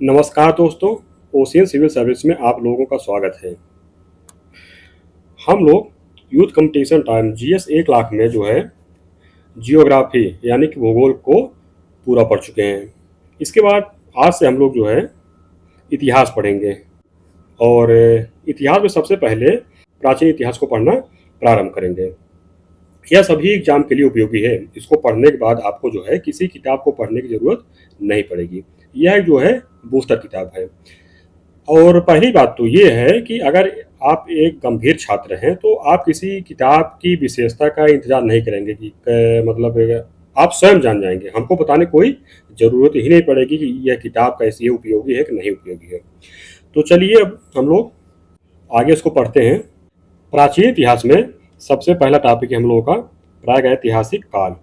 नमस्कार दोस्तों, ocean civil service में आप लोगों का स्वागत है। हम लोग youth competition time GS 1 lakh में जो है जियोग्राफी यानी कि भूगोल को पूरा पढ़ चुके हैं। इसके बाद आज से हम लोग जो है इतिहास पढ़ेंगे और इतिहास में सबसे पहले प्राचीन इतिहास को पढ़ना प्रारंभ करेंगे। यह सभी एग्जाम के लिए उपयोगी है। इसको पढ़ने के बाद आपको जो है किसी किताब को पढ़ने की ज़रूरत नहीं पड़ेगी। यह जो है बूस्टर किताब है। और पहली बात तो ये है कि अगर आप एक गंभीर छात्र हैं तो आप किसी किताब की विशेषता का इंतजार नहीं करेंगे कि मतलब आप स्वयं जान जाएंगे। हमको बताने कोई ज़रूरत ही नहीं पड़ेगी कि यह किताब कैसी है, उपयोगी है कि नहीं उपयोगी है। तो चलिए अब हम लोग आगे इसको पढ़ते हैं। प्राचीन इतिहास में सबसे पहला टॉपिक है हम लोगों का प्रागैतिहासिक काल।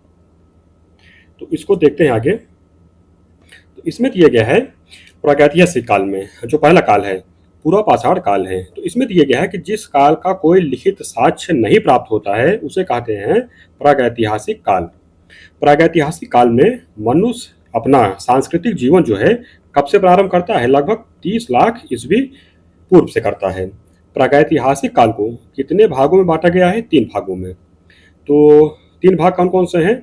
तो इसको देखते हैं आगे। तो इसमें दिया गया है प्रागैतिहासिक काल में जो पहला काल है पूर्व पाषाण काल है। तो इसमें दिया गया है कि जिस काल का कोई लिखित साक्ष्य नहीं प्राप्त होता है उसे कहते हैं प्रागैतिहासिक काल। प्रागैतिहासिक काल में मनुष्य अपना सांस्कृतिक जीवन जो है कब से प्रारंभ करता है? लगभग 30 लाख ईस्वी पूर्व से करता है। प्रागैतिहासिक काल को कितने भागों में बांटा गया है? 3 भागों में। तो 3 भाग कौन कौन से हैं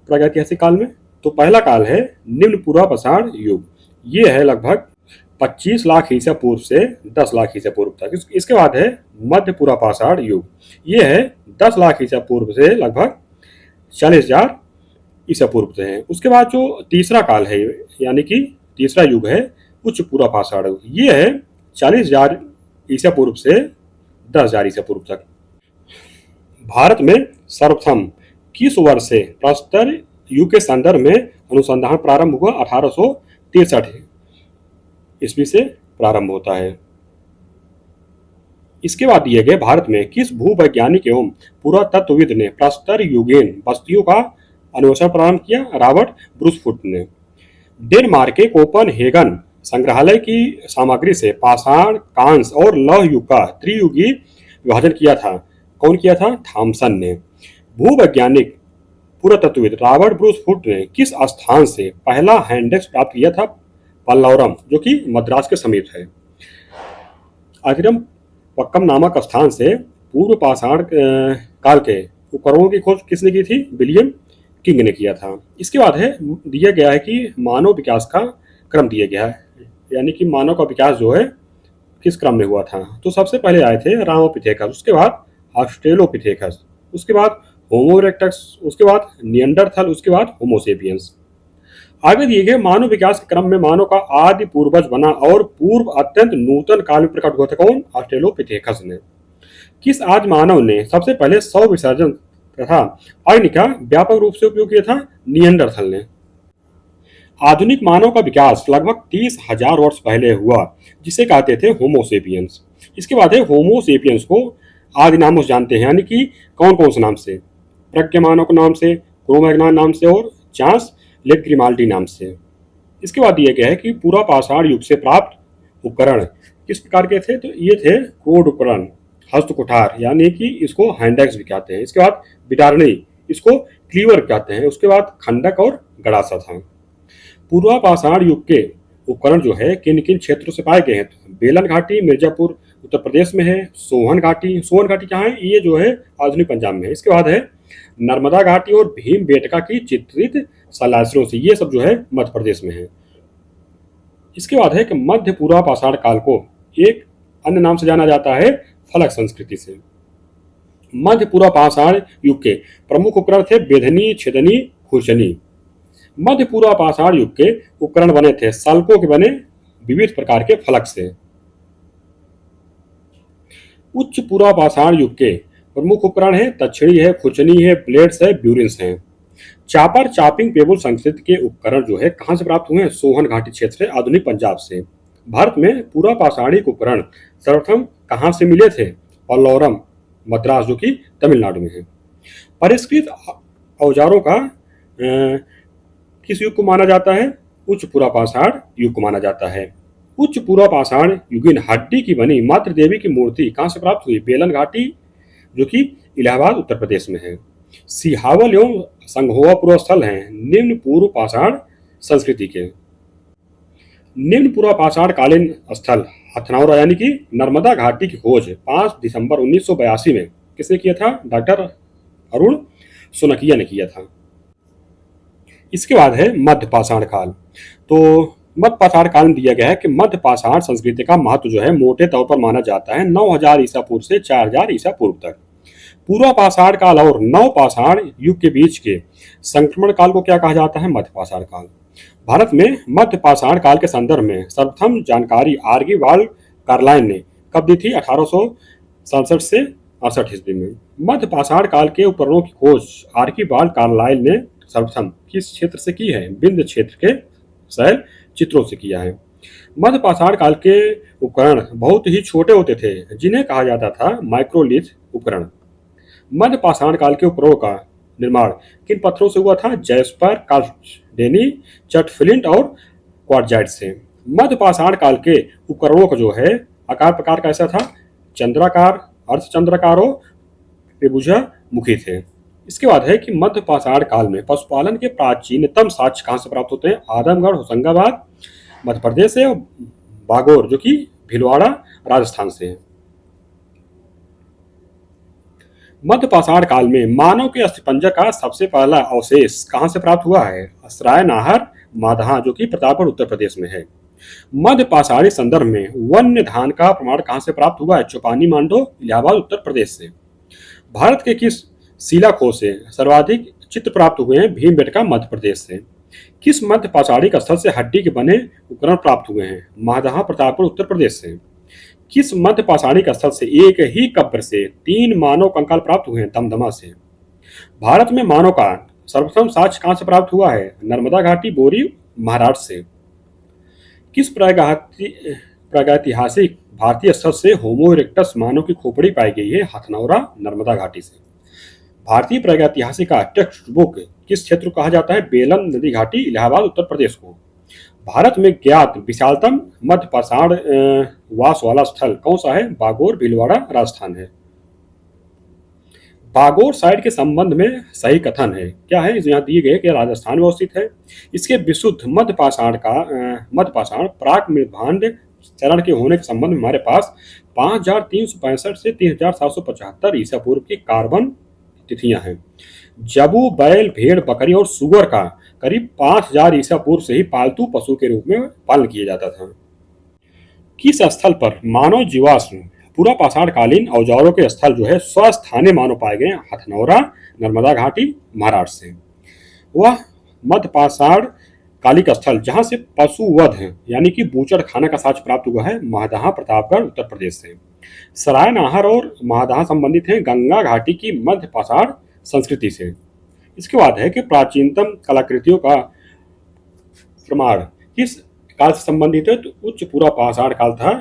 प्रागैतिहासिक काल में? तो पहला काल है निम्न पूर्व पाषाण युग। ये है लगभग 25 लाख ईसा पूर्व से 10 लाख ईसा पूर्व तक। इसके बाद है मध्य पूर्व पाषाण युग। ये है 10 लाख ईसा पूर्व से लगभग 40,000 ईसा पूर्व से है। उसके बाद जो तीसरा काल है यानी कि तीसरा युग है उच्च पूर्व पाषाण युग। ये है 40,000 ईसा पूर्व से 10,000 ईसा पूर्व तक। भारत में सर्वप्रथम किस वर्ष से प्रस्तर युग के संदर्भ में अनुसंधान प्रारंभ हुआ? 1863 ईस्वी से प्रारंभ होता है। इसके बाद दिए गए भारत में किस भूवैज्ञानिक एवं पुरातत्वविद ने प्रस्तर युगीन बस्तियों का अन्वेषण प्रारंभ किया? रॉबर्ट ब्रूसफुट ने। डेनमार्क के कोपनहेगन संग्रहालय की सामग्री से पाषाण, कांस्य और लौह युग का त्रियुगी विभाजन किया था। कौन किया था? थॉमसन ने। भूवैज्ञानिक पुरातत्वविद रॉबर्ट ब्रूसफुट ने किस स्थान से पहला हैंडेक्स प्राप्त किया था? पल्लवरम, जो कि मद्रास के समीप है। अतिरम पक्कम नामक स्थान से पूर्व पाषाण काल के उपकरणों की खोज किसने की थी? विलियम किंग ने किया था। इसके बाद है दिया गया है कि मानव विकास का क्रम दिया गया है, यानी कि मानव का विकास जो है किस क्रम में हुआ था। तो सबसे पहले आए थे रामोपिथेकस, उसके बाद ऑस्ट्रेलोपिथेकस, उसके बाद होमो इरेक्टस, उसके बाद निएंडरथल, उसके बाद होमोसेपियंस। आगे दिए गए मानव विकास के क्रम में मानव का आदि पूर्वज बना और पूर्व अत्यंत नूतन काल में प्रकट हुआ था। कौन? ऑस्ट्रेलोपिथेकस ने। किस आदि मानव ने सबसे पहले शव विसर्जन तथा अग्नि का व्यापक रूप से उपयोग किया था? निएंडरथल ने। आधुनिक मानव का विकास लगभग 30,000 वर्ष पहले हुआ जिसे कहते थे होमोसेपियंस। इसके बाद है होमोसेपियंस को आदि नामों से जानते हैं, यानी कि कौन कौन से नाम से? प्रज्ञ मानव के नाम से, क्रोमैग्नॉन नाम से और चांस लेट ग्रिमाल्डी नाम से। इसके बाद दिया गया है कि पूरा पाषाण युग से प्राप्त उपकरण किस प्रकार के थे? तो ये थे कोड उपकरण, हस्त कुठार, यानी कि इसको हैंडेक्स भी कहते हैं। इसके बाद बिटारणी, इसको क्लीवर कहते हैं। उसके बाद खंडक और गड़ासा था। पूर्वा पाषाण युग के उपकरण जो है किन किन क्षेत्रों से पाए गए हैं? तो बेलन घाटी मिर्जापुर उत्तर प्रदेश में है। सोहन घाटी, सोहन घाटी कहाँ है? ये जो है आधुनिक पंजाब में है। इसके बाद है नर्मदा घाटी और भीम बेटका की चित्रित शैलाश्रों से, ये सब जो है मध्य प्रदेश में है। इसके बाद है कि मध्य पूर्व पाषाण काल को एक अन्य नाम से जाना जाता है फलक संस्कृति से। मध्य पूर्व पाषाण युग के प्रमुख उपकरण थे बेधनी, छेदनी, खुरचनी। मध्य पूर्व पाषाण युग के उपकरण बने थे सल्कों के बने विविध प्रकार के फलक से। उच्च पूर्व पाषाण युग के प्रमुख उपकरण है दक्षिणी है, खुरचनी है, ब्लेड्स है, ब्यूरिन्स है। चापर चापिंग पेबल संस्कृति के उपकरण जो है कहाँ से प्राप्त हुए हैं? सोहन घाटी क्षेत्र से, आधुनिक पंजाब से। भारत में पूर्व पाषाणिक उपकरण सर्वप्रथम कहाँ से मिले थे? पल्लवरम, मद्रास, जो कि तमिलनाडु में है। परिष्कृत औजारों का किस युग को माना जाता है? उच्च पूर्व पाषाण युग को माना जाता है। उच्च पूर्व पाषाण युगीन हड्डी की बनी मातृ देवी की मूर्ति कहाँ से प्राप्त हुई? बेलन घाटी, जो कि इलाहाबाद उत्तर प्रदेश में है। सिहावल एवं संघोवा पूर्व स्थल हैं निम्न पूर्व पाषाण संस्कृति के। निम्न पूर्व पाषाण कालीन स्थल हथनौरा यानी कि नर्मदा घाटी की खोज 5 दिसंबर 1982 में किसने किया था? डॉक्टर अरुण सोनकिया ने किया था। इसके बाद है मध्य पाषाण काल। तो मध्य पाषाण काल में दिया गया है कि मध्य पाषाण संस्कृति का महत्व जो है मोटे तौर पर माना जाता है 9000 ईसा पूर्व से 4000 ईसा पूर्व तक। पूर्व पाषाण काल और नव पाषाण युग के बीच के संक्रमण काल को क्या कहा जाता है? मध्य पाषाण काल। भारत में मध्य पाषाण काल के संदर्भ में सर्वप्रथम जानकारी आर्गीवाल्ड कार्लाइन ने कब दी थी? 1867 से 68 ईस्वी में। मध्य पाषाण काल के उपकरणों की खोज आर्गीवाल्ड कार्लाइन ने सर्वप्रथम किस क्षेत्र से की है? विंध्य क्षेत्र के शैल चित्रों से किया है। मध्य पाषाण काल के उपकरण बहुत ही छोटे होते थे जिन्हें कहा जाता था माइक्रोलिथ उपकरण। मध्य पाषाण काल के उपकरणों का निर्माण किन पत्थरों से हुआ था? जैस्पर, काल्सडेनी, चटफ्लिंट और क्वार्ट्जाइट से। मध्य पाषाण काल के उपकरणों का जो है आकार प्रकार कैसा था? चंद्राकार, अर्धचंद्राकार और त्रिभुजामुखी थे। इसके बाद है कि मध्य पाषाण काल में पशुपालन के प्राचीनतम साक्ष्य कहाँ से प्राप्त होते हैं? आदमगढ़, होशंगाबाद मध्य प्रदेश से, और बागोर जो कि भीलवाड़ा राजस्थान से है। मध्य पाषाण काल में मानव के अस्थिपंजर का सबसे पहला अवशेष कहाँ से प्राप्त हुआ है? सराय नाहर मादहा जो कि प्रतापगढ़ उत्तर प्रदेश में है। मध्य पाषाणी संदर्भ में वन्य धान का प्रमाण कहाँ से प्राप्त हुआ है? चौपानी मांडो, इलाहाबाद उत्तर प्रदेश से। भारत के किस शिलाखोज से सर्वाधिक चित्र प्राप्त हुए हैं? भीमबेटका मध्य प्रदेश से। किस मध्य पाषाणिक स्थल से हड्डी के बने उपकरण प्राप्त हुए हैं? मादहा, प्रतापगढ़ उत्तर प्रदेश से। किस मध्य पाषाणिक स्थल से एक ही कब्र से 3 मानव कंकाल प्राप्त हुए हैं? दमदमा से। भारत में मानव का सर्वप्रथम साक्ष्य कहाँ से प्राप्त हुआ है? नर्मदा घाटी, बोरी, महाराष्ट्र से। किस प्रागैतिहासिक भारतीय स्थल से होमो इरेक्टस मानव की खोपड़ी पाई गई है? हथनौरा, नर्मदा घाटी से। भारतीय प्रागैतिहासिक का टेक्स्ट बुक किस क्षेत्र को कहा जाता है? बेलन नदी घाटी, इलाहाबाद उत्तर प्रदेश को। भारत में ज्ञात विशालतम मध्य पाषाण वास वाला स्थल कौन सा है? बागोर, भीलवाड़ा राजस्थान है। बागोर साइट के संबंध में सही कथन है क्या है? यहाँ दिए गए कि राजस्थान में अवस्थित है। इसके विशुद्ध मध्य पाषाण प्राक मृदभांड चरण के होने के संबंध में हमारे पास 5365 से 3775 ईसा पूर्व की कार्बन तिथियां हैं। जबू, बैल, भेड़, बकरी और सुअर का करीब 5000 ईसा पूर्व से ही पालतू पशु के रूप में पालन किया जाता था। किस स्थल पर मानव जीवाश्म पूरा पाषाण कालीन औजारों के स्थल जो है स्वस्थानीय मानव पाए गए? हथनौरा, नर्मदा घाटी, महाराष्ट्र से। वह मध्य पाषाण कालिक स्थल जहां से पशु वध है यानी कि बूचड़ खाना का साक्ष्य प्राप्त हुआ है? मादहा, प्रतापगढ़ उत्तर प्रदेश से। सराय नाहर और मादहा संबंधित हैं गंगा घाटी की मध्य पाषाण संस्कृति से। इसके बाद है कि प्राचीनतम कलाकृतियों का प्रमाण किस काल से संबंधित है? तो उच्च पूर्व पाषाण काल था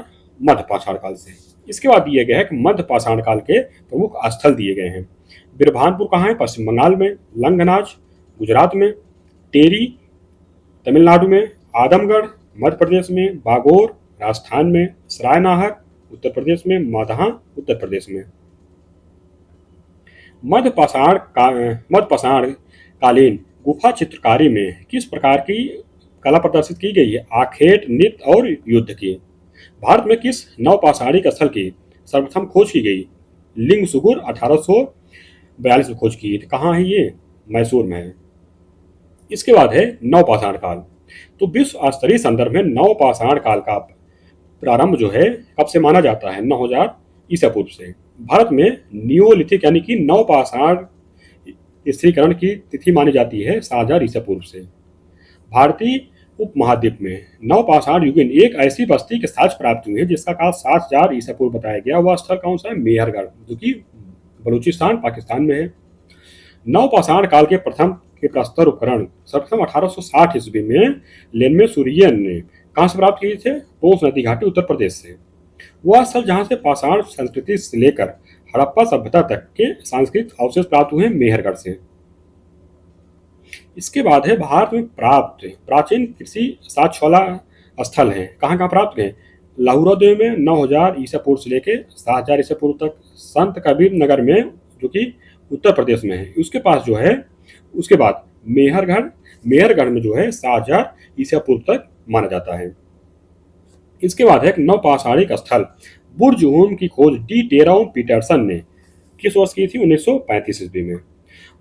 मध्य पाषाण काल से। इसके बाद दिए गए हैं कि मध्य पाषाण काल के प्रमुख स्थल दिए गए हैं। बिरभानपुर कहाँ है? पश्चिम बंगाल में। लंगनाज गुजरात में। टेरी तमिलनाडु में। आदमगढ़ मध्य प्रदेश में। बागोर राजस्थान में। सराय नाहर उत्तर प्रदेश में। मादहा उत्तर प्रदेश में। मध्य पाषाण कालीन गुफा चित्रकारी में किस प्रकार की कला प्रदर्शित की गई है? आखेट, नृत्य और युद्ध की। भारत में किस नवपाषाणिक स्थल की सर्वप्रथम खोज की गई? लिंगसुगुर 1842 में खोज की थी। कहाँ है ये? मैसूर में है। इसके बाद है नवपाषाण काल। तो विश्व स्तरीय संदर्भ में नवपाषाण काल का प्रारंभ जो है कब से माना जाता है? 9000 ईसा पूर्व से। भारत में नियोलिथिक यानी कि नवपाषाण स्थिरीकरण की तिथि मानी जाती है 7000 ईसा पूर्व से। भारतीय उपमहाद्वीप में नवपाषाण युगीन एक ऐसी बस्ती के साक्ष्य प्राप्त हुए हैं जिसका काल 7000 ईसा पूर्व बताया गया। वह स्थल कौन सा है? मेहरगढ़ जो कि बलूचिस्तान पाकिस्तान में है। नवपाषाण काल के प्रथम के प्रस्तर उपकरण सर्वप्रथम 1860 ईस्वी में लेनमेसुरियन ने कहाँ से प्राप्त किए थे? पोंस नदी घाटी उत्तर प्रदेश से। वह स्थल जहाँ से पाषाण संस्कृति से लेकर हड़प्पा सभ्यता तक के सांस्कृतिक अवशेष प्राप्त हुए मेहरगढ़ से। इसके बाद है भारत में प्राप्त प्राचीन कृषि साक्ष्य वाला स्थल है। कहाँ कहाँ प्राप्त है? लाहौरा देव में 9000 ईसा पूर्व से लेकर 7000 ईसा पूर्व तक। संत कबीर नगर में जो कि उत्तर प्रदेश में है। उसके पास जो है उसके बाद मेहरगढ़ में जो है 7000 ईसा पूर्व तक माना जाता है। इसके बाद है एक नवपाषाणिक स्थल बुर्ज ओम की खोज डी टेराउ पीटरसन ने किस वर्ष की थी? 1935 ईस्वी में।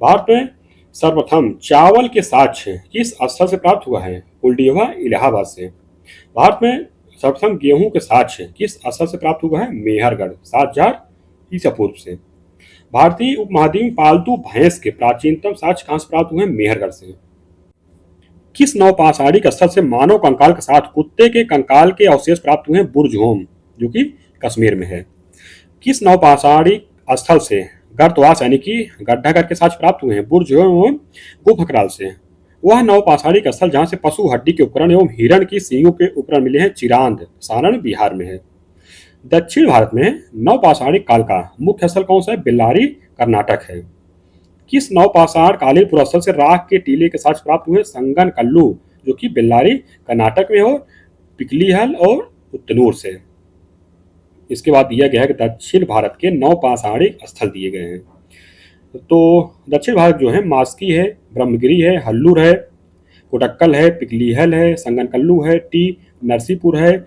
भारत में सर्वप्रथम चावल के साक्ष्य किस स्थल से प्राप्त हुआ है? कुलडीहा, इलाहाबाद से। भारत में सर्वप्रथम गेहूं के साक्ष्य किस स्थल से प्राप्त हुआ है? मेहरगढ़, 7000 ईसा पूर्व से। भारतीय उपमहाद्वीप में पालतू भैंस के प्राचीनतम साक्ष्य कहां से प्राप्त हुए हैं? मेहरगढ़ से। किस नवपाषाणिक स्थल से मानव कंकाल के साथ कुत्ते के कंकाल के अवशेष प्राप्त हुए हैं? बुर्ज होम, जो कि कश्मीर में है। किस नवपाषाणिक स्थल से गर्तवास यानी कि गड्ढा करके साक्ष्य प्राप्त हुए हैं? बुर्ज होम गुफकराल से। वह नवपाषाणिक स्थल जहां से पशु हड्डी के उपकरण एवं हिरण की सींगों के उपकरण मिले हैं चिरांद, सारण, बिहार में है। दक्षिण भारत में नवपाषाणिक काल का मुख्य स्थल कौन सा है? बेल्लारी, कर्नाटक है। किस नवपाषाण कालीन पुरस्थल से राख के टीले के साक्ष्य प्राप्त हुए? संगन कल्लू, जो कि बेल्लारी, कर्नाटक में हो, पिकलीहल और उत्तनूर से। इसके बाद दिया गया है कि दक्षिण भारत के नवपाषाणिक स्थल दिए गए हैं। तो दक्षिण भारत जो है मास्की है, ब्रह्मगिरी है, हल्लूर है, कोटक्कल है, पिकलीहल है, संगनकल्लू है, टी नरसीपुर है,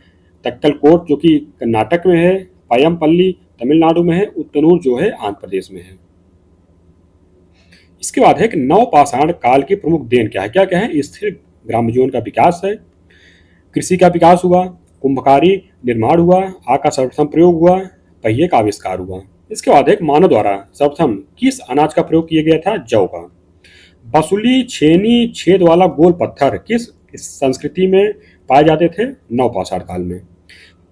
तक्कलकोट जो कि कर्नाटक में है, पयमपल्ली तमिलनाडु में है, उत्तनूर जो है आंध्र प्रदेश में है। इसके बाद है कि नवपाषाण काल की प्रमुख देन क्या है? क्या क्या है? स्थिर ग्राम्य जीवन का विकास है, कृषि का विकास हुआ, कुंभकारी निर्माण हुआ, आग का सर्वप्रथम प्रयोग हुआ, पहिए का आविष्कार हुआ। इसके बाद एक मानव द्वारा सर्वप्रथम किस अनाज का प्रयोग किया गया था? जौ का। बसुली छेनी छेद वाला गोल पत्थर किस संस्कृति में पाए जाते थे? नवपाषाण काल में।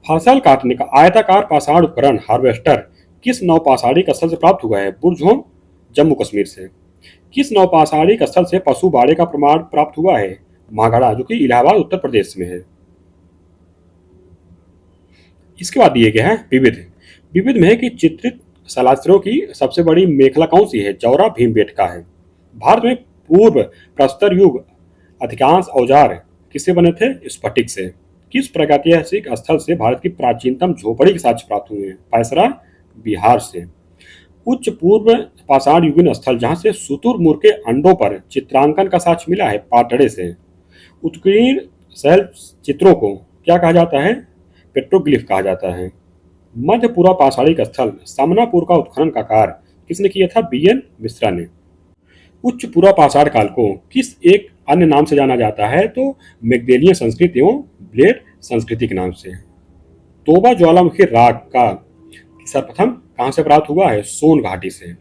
फसल काटने का आयताकार पाषाण उपकरण हार्वेस्टर किस नवपाषाणिक स्थल से प्राप्त हुआ है? बुर्जहोम, जम्मू कश्मीर से। किस नवपाषाणिक स्थल से पशु बाड़े का प्रमाण प्राप्त हुआ है? मागड़ा, जो कि इलाहाबाद, उत्तर प्रदेश में है। इसके बाद दिए गए हैं विविध। विविध में है कि चित्रित सलास्त्रों की सबसे बड़ी मेखला कौन सी है? जौरा भीमबेटका है। भारत में पूर्व प्रस्तर युग अधिकांश औजार किससे बने थे? स्फटिक से। किस प्रागैतिहासिक स्थल से भारत की प्राचीनतम झोपड़ी के साक्ष्य प्राप्त हुए हैं? पैसरा, बिहार से। उच्च पूर्व पाषाण युगीन स्थल जहां से शुतुरमुर्ग के अंडों पर चित्रांकन का साक्ष्य मिला है? पाटड़े से। उत्कीर्ण शैल चित्रों को क्या कहा जाता है? पेट्रोग्लिफ कहा जाता है। मध्य पूर्व पाषाणिक स्थल समनापुर का उत्खनन का कार्य किसने किया था? बीएन मिश्रा ने। उच्च पूर्व पाषाण काल को किस एक अन्य नाम से जाना जाता है? तो मैग्देलियन संस्कृति एवं ब्लेड संस्कृति के नाम से। तोबा ज्वालामुखी राग का सर्वप्रथम कहां से प्राप्त हुआ है? सोन घाटी से।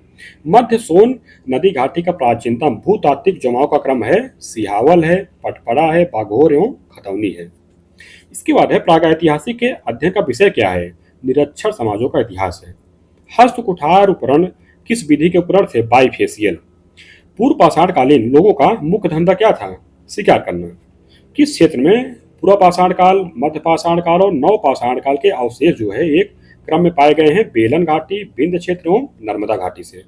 मध्य सोन नदी घाटी का प्राचीनतम भूतात्विक जमाव का क्रम है? सिहावल है, पटपड़ा है, बाघोर एवं खतौनी है। इसके बाद है प्रागैतिहासिक के अध्ययन का विषय क्या है? निरक्षर समाजों का इतिहास है। हस्त कुठार उपकरण किस विधि के उपकरण थे? बाइफेशियल। पूर्व पाषाण कालीन लोगों का मुख्य धंधा क्या था? शिकार करना। किस क्षेत्र में पूर्व पाषाण काल, मध्य पाषाण काल और नव पाषाण काल के अवशेष जो है एक क्रम में पाए गए हैं? बेलन घाटी, विंध्य क्षेत्र एवं नर्मदा घाटी से।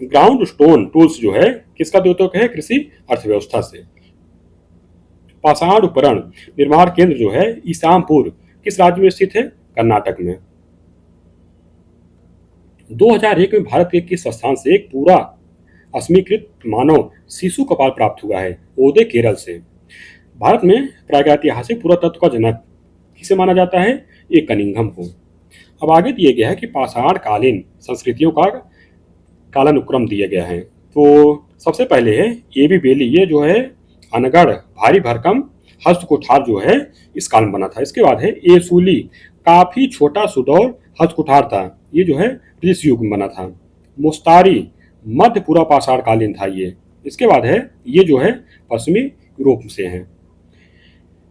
ग्राउंड स्टोन टूल्स जो है किसका द्योतक है? कृषि अर्थव्यवस्था से। पाषाण उपकरण निर्माण केंद्र जो है ईसामपुर किस राज्य में स्थित है? कर्नाटक में। 2001 में भारत के किस स्थान से एक पूरा अस्मीकृत मानव शिशु कपाल प्राप्त हुआ है? ओदे, केरल से। भारत में प्रागैतिहासिक पुरातत्व का जनक किसे माना जाता है? एक कनिंघम को। अब आगे दिए गया है कि पाषाण कालीन संस्कृतियों का कालानुक्रम दिया गया है। तो सबसे पहले है एबी बेली, ये जो है अनगढ़ भारी भरकम हस्त कुठार जो है इस काल में बना था। इसके बाद है एसूली, काफी छोटा सुडौल हस्त कुठार था, ये जो है ब्रिटिश युग में बना था। मुस्तारी मध्य पूर्व पाषाण कालीन था ये। इसके बाद है ये जो है पश्चिमी यूरोप से है।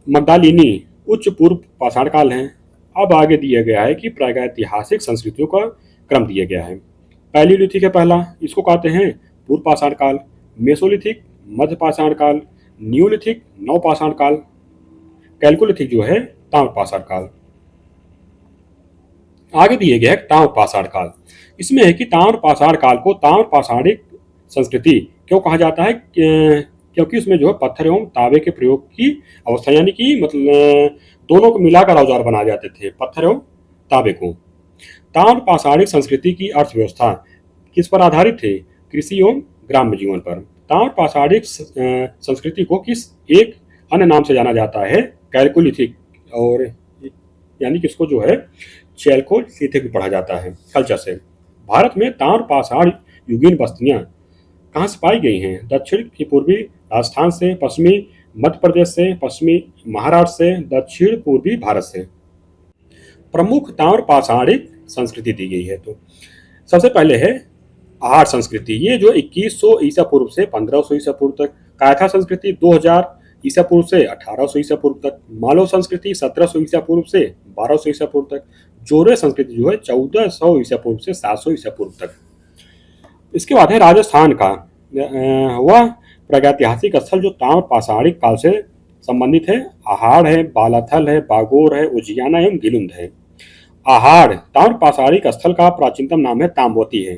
मग्दालिनी उच्च पूर्व पाषाण काल है। अब आगे दिया गया है कि प्रागैतिहासिक संस्कृतियों का क्रम दिया गया है। पैलियोलिथिक है पहला, इसको कहते हैं पूर्व पाषाण काल। मेसोलिथिक मध्य पाषाण काल, न्यूलिथिक नव पाषाण काल, कैलकोलिथिक जो है ताम्र पाषाण काल। आगे दिए गए ताम्र पाषाण काल। इसमें है कि ताम्र पाषाण काल को ताम्र पाषाणिक संस्कृति क्यों कहा जाता है? क्योंकि उसमें जो है पत्थर एवं तांबे के प्रयोग की अवस्था, यानी कि मतलब दोनों को मिलाकर औजार बनाए जाते थे, पत्थर एवं तांबे को। ताम्र पाषाणिक संस्कृति की अर्थव्यवस्था किस पर आधारित थे? कृषि एवं ग्राम्य जीवन पर। ताम्र पाषाणिक संस्कृति को किस एक अन्य नाम से जाना जाता है? कैलकोलिथिक और यानी कि इसको जो है चैल्कोलिथिक भी पढ़ा जाता है। कल्चर से भारत में ताम्र पाषाण युगीन बस्तियां कहाँ से पाई गई हैं? दक्षिण की पूर्वी राजस्थान से, पश्चिमी मध्य प्रदेश से, पश्चिमी महाराष्ट्र से, दक्षिण पूर्वी भारत से। प्रमुख ताम्र पाषाणिक संस्कृति दी गई है। तो सबसे पहले है आहार संस्कृति, ये जो 2100 ईसा पूर्व से 1500 ईसा पूर्व तक, कायथा संस्कृति 2000 ईसा पूर्व से 1800 ईसा पूर्व तक, मालव संस्कृति 1700 ईसा पूर्व से 1200 ईसा पूर्व तक, जोरे संस्कृति जो है 1400 ईसा पूर्व से 700 ईसा पूर्व तक। इसके बाद है राजस्थान का वह प्रागैतिहासिक स्थल जो ताम्र पाषाणिक काल से संबंधित है। आहाड़ है, बालाथल है, बागोर है, उजियाना एवं गिलुंद है। आहाड़ ताम्र पाषाणिक स्थल का प्राचीनतम नाम है ताम्बोती है।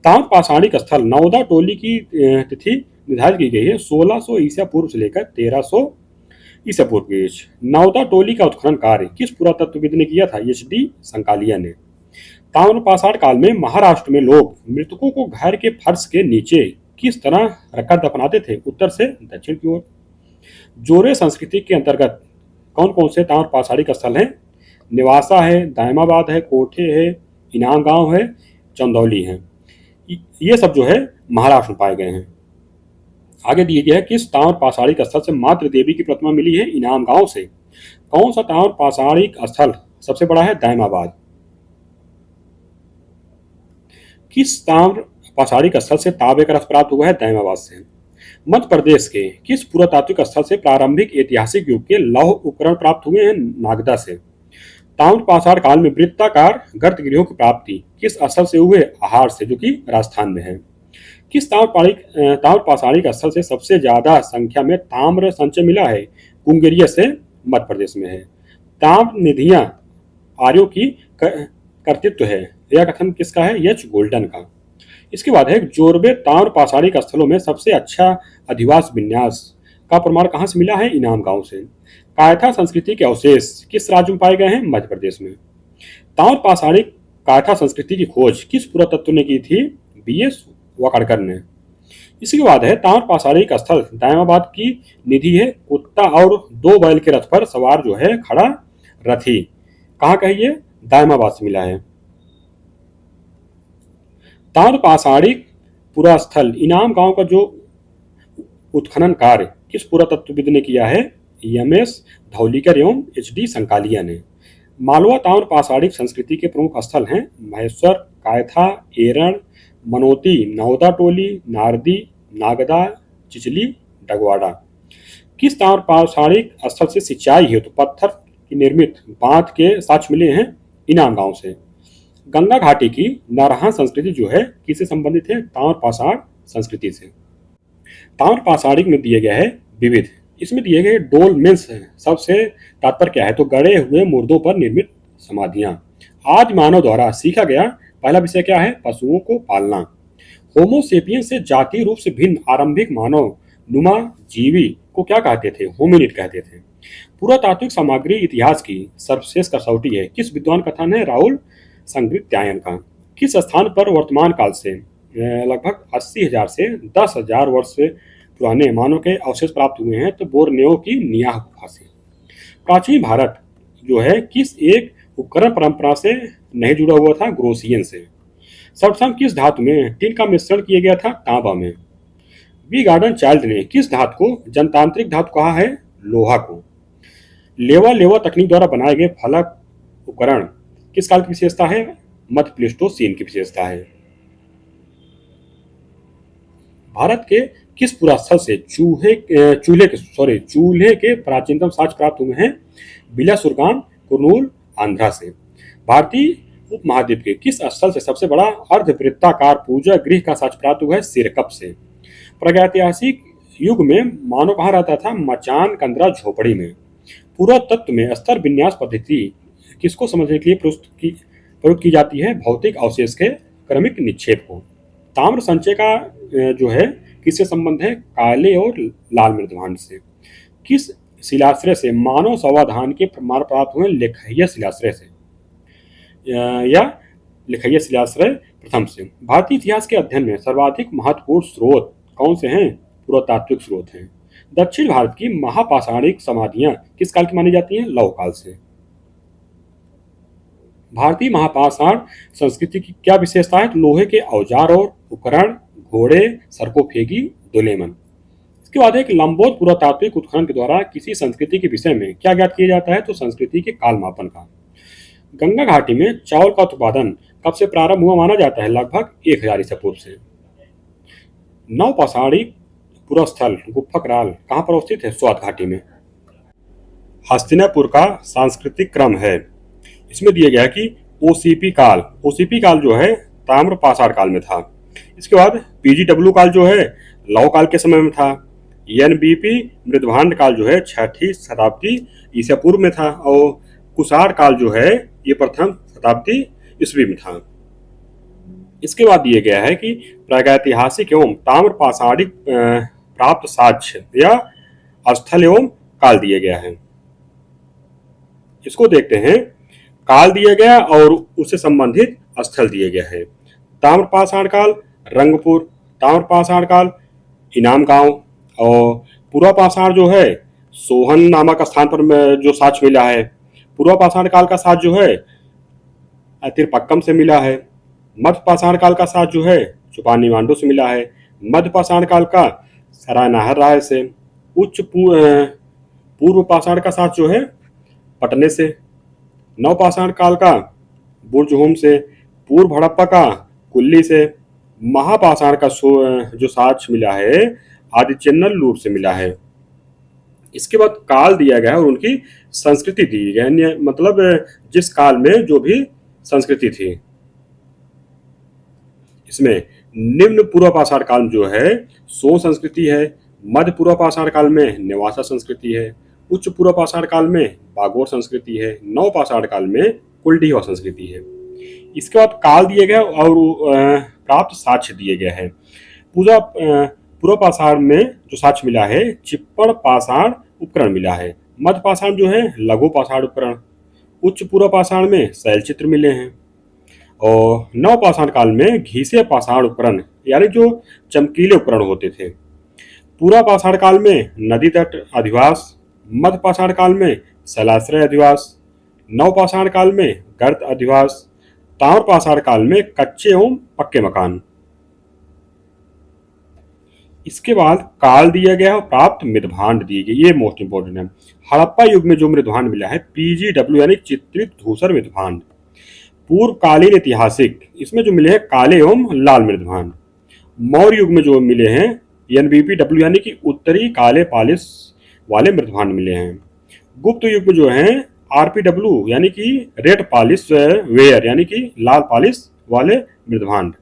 ताम्र पाषाणिक स्थल नवदा टोली की तिथि निर्धारित की गई है 1600 ईसा पूर्व से लेकर 1300 ईसा पूर्व के बीच। नवदा टोली का उत्खनन कार्य किस पुरातत्वविद ने किया था? एच.डी. संकालिया ने। ताम्र पाषाण काल में महाराष्ट्र में लोग मृतकों को घर के फर्श के नीचे किस तरह रखकर दफनाते थे? उत्तर से दक्षिण की ओर। जोरे संस्कृति के अंतर्गत कौन कौन से ताम्र पाषाणिक स्थल हैं? निवासा है, दायमाबाद है, कोठे है, इनाम गांव है, चंदौली है। ये सब जो है महाराष्ट्र में पाए गए हैं। आगे दिए गए है किस ताम्र पाषाणिक स्थल से मातृ देवी की प्रतिमा मिली है? इनाम गांव से। कौन सा ताम्र पाषाणिक स्थल सबसे बड़ा है? दायमाबाद। किस ताम्र पाषाणिक स्थल से तांबे का रस प्राप्त हुआ है? दायमाबाद से। मध्य प्रदेश के किस पुरातात्विक स्थल से प्रारंभिक ऐतिहासिक युग के लौह उपकरण प्राप्त हुए हैं? नागदा से। ताम्र पाषाण काल में वृत्ताकार गर्तगृहों की प्राप्ति किस स्थल से हुए? आहार से, जो कि राजस्थान में है। किस ताम्र पाषाणिक स्थल से सबसे ज्यादा संख्या में ताम्र संचय मिला है? कुंगेरिया से, मध्य प्रदेश में है। ताम्र निधियां आर्यों की कर्तृत्व है, यह कथन किसका है? एच. गोल्डन का। इसके बाद है जोरबे ताम्र पाषाणिक स्थलों में सबसे अच्छा अधिवास विन्यास का प्रमाण कहाँ से मिला है? इनाम गांव से। कायथा संस्कृति के अवशेष किस राज्य में पाए गए हैं? मध्य प्रदेश में। ताम्र पाषाणिक कायथा संस्कृति की खोज किस पुरातत्व ने की थी? बी.एस. वाकड़कर ने। इसके बाद है ताम्र पाषाणिक स्थल दायमाबाद की निधि है कुत्ता और 2 बैल के रथ पर सवार जो है खड़ा रथी। कहाँ का है ये? दायमाबाद से मिला है। ताम्र पाषाणिक पुरास्थल इनाम गांव का जो उत्खनन कार्य किस पुरातत्वविद ने किया है? एम.एस. धौलीकर एवं एच.डी. संकालिया ने। मालवा ताम्र पाषाणिक संस्कृति के प्रमुख स्थल हैं महेश्वर, कायथा, एरण, मनोती, नवदा टोली, नारदी, नागदा, चिचली, डगवाड़ा। किस ताम्र पाषाणिक स्थल से सिंचाई हेतु पत्थर की निर्मित बांध के साक्ष्य मिले हैं? इनाम गांव से। गंगा घाटी की नारहा संस्कृति जो है किससे संबंधित है? ताम्र पाषाण संस्कृति से। ताम्र पाषाणिक में दिए गए है विविध, इसमें दिए गए डोलमेंस है। सबसे तात्पर्य क्या है? तो गड़े हुए मुर्दों पर निर्मित समाधियां। आज मानव द्वारा सीखा गया पहला विषय क्या है? पशुओं को पालना। होमोसेपियन से जातीय रूप से भिन्न आरंभिक मानव नुमा जीवी को क्या कहते थे? होमिनिड कहते थे। पुरातात्विक सामग्री इतिहास की सर्वश्रेष्ठ कसौटी है किस विद्वान कथन है? राहुल संगृत्यायन का। किस स्थान पर वर्तमान काल से लगभग 80,000 से 10,000 वर्ष से पुराने मानव के अवशेष प्राप्त हुए हैं? तो बोर्नियो की नियाह गुफा से। प्राचीन भारत जो है किस एक उपकरण परंपरा से नहीं जुड़ा हुआ था? ग्रोसियन से। सर्वप्रथम किस धातु में टिन का मिश्रण किया गया था? तांबा में। बी गार्डन चाइल्ड ने किस धातु को जनतांत्रिक धातु कहा है? लोहा को। लेवा तकनीक द्वारा बनाए गए फलक उपकरण किस काल की विशेषता है? मध्य प्लेस्टोसीन की विशेषता है। भारत के किस पुरास्थल से चूल्हे के प्राचीनतम साक्ष्य प्राप्त हुए हैं? बिलासुरगाम, कुर्नूल, आंध्रा से। भारतीय उपमहाद्वीप के किस स्थल से सबसे बड़ा अर्धवृत्ताकार पूजा गृह का साक्ष्य प्राप्त हुआ है? सिरकप से। प्रागैतिहासिक युग में मानव कहाँ रहता था? मचान, कंदरा, झोपड़ी में। पुरातत्व में स्तर विन्यास पद्धति किसको समझने के लिए प्रयुक्त की जाती है? भौतिक अवशेष के क्रमिक निक्षेप को। ताम्र संचय का जो है किससे संबंध है? काले और लाल मृदभांड से। किस शिलाश्रय से मानव संवाधान के प्रमाण प्राप्त हुए? लेखैया शिलाश्रय से या लेखैया शिलाश्रय प्रथम से। भारतीय इतिहास के अध्ययन में सर्वाधिक महत्वपूर्ण स्रोत कौन से हैं? पुरातात्विक स्रोत हैं। दक्षिण भारत की महापाषाणिक समाधियां किस काल की मानी जाती हैं? लौह काल से। भारतीय महापाषाण संस्कृति की क्या विशेषता है? लोहे के औजार और उपकरण, घोड़े, सरकोफेगी, दोलेमन। इसके बाद एक लंबोत पुरातात्विक उत्खनन के द्वारा किसी संस्कृति के विषय में क्या ज्ञात किया जाता है? तो संस्कृति के काल मापन का। गंगा घाटी में चावल का उत्पादन कब से प्रारंभ हुआ माना जाता है? लगभग 1000 ईसा पूर्व से। नवपाषाणी पुरस्थल गुप्फकराल कहाँ पर अवस्थित है? स्वात घाटी में। हस्तिनापुर का सांस्कृतिक क्रम है, इसमें दिया गया है कि ओसीपी काल जो है ताम्र पाषाण काल में था। इसके बाद पीजीडब्ल्यू काल जो है लौह काल के समय में था। एनबीपी मृदभांड काल जो है 6ठी शताब्दी ईसा पूर्व में था और कुषाण काल जो है ये प्रथम शताब्दी ईस्वी में था। इसके बाद दिया गया है कि प्रागैतिहासिक एवं ताम्र पाषाणिक प्राप्त साक्ष्य या स्थल एवं काल दिया गया है। इसको देखते हैं। काल दिया गया और उससे संबंधित स्थल दिया गया है। ताम्रपाषाण काल रंगपुर, ताम्रपाषाण काल इनाम गांव और पूर्वापाषाण जो है सोहन नामक स्थान पर जो साक्ष्य मिला है। पूर्वापाषाण काल का साक्ष्य जो है तिरपक्कम से मिला है। मध्यपाषाण काल का साक्ष्य जो है चुपानी मांडू से मिला है। मध्यपाषाण काल का सरायनाहर राय से। उच्च पूर्व पाषाण का साक्ष्य जो है पटने से। नवपाषाण काल का बुर्जहोम से। पूर्व हड़प्पा का कुल्ली से। महापाषाण का जो साक्ष्य मिला है आदिचेन्नल्लूर से मिला है। इसके बाद काल दिया गया और उनकी संस्कृति दी गई, मतलब जिस काल में जो भी संस्कृति थी। इसमें निम्न पूर्वापाषाण काल जो है सो संस्कृति है। मध्य पूर्वापाषाण काल में नेवासा संस्कृति है। उच्च पूर्वापाषाण काल में बागोर संस्कृति है। नवपाषाण काल में कुलडीहा संस्कृति है। इसके बाद काल दिए गए और प्राप्त साक्ष्य दिए गए हैं। पूर्वापाषाण में जो साक्ष्य मिला है चिप्पड़ पाषाण उपकरण मिला है। मध्यपाषाण जो है लघु पाषाण उपकरण। उच्च पूर्वापाषाण में शैलचित्र मिले हैं और नवपाषाण काल में घीसे पाषाण उपकरण यानी जो चमकीले उपकरण होते थे। पूर्वापाषाण काल में नदी तट अधिवास। मध्यपाषाण काल में शैलाश्रय अधिवास। नवपाषाण काल में गर्त अधिवास। ताम्रपाषाण काल में कच्चे एवं पक्के मकान। इसके बाद काल दिया गया और प्राप्त मृदभांड दिए गए, ये मोस्ट इंपोर्टेंट है। हड़प्पा युग में जो मृदभांड मिला है पीजीडब्ल्यू यानी चित्रित धूसर मृदभांड। पूर्वकालीन ऐतिहासिक इसमें जो मिले हैं काले एवं लाल मृदभांड। मौर्य युग में जो मिले हैं एनबीपीडब्ल्यू यानी कि उत्तरी काले पालिश वाले मृदभांड मिले हैं। गुप्त युग में जो है आरपीडब्ल्यू यानी कि रेड पालिश वेयर यानी कि लाल पालिश वाले मृदभांड।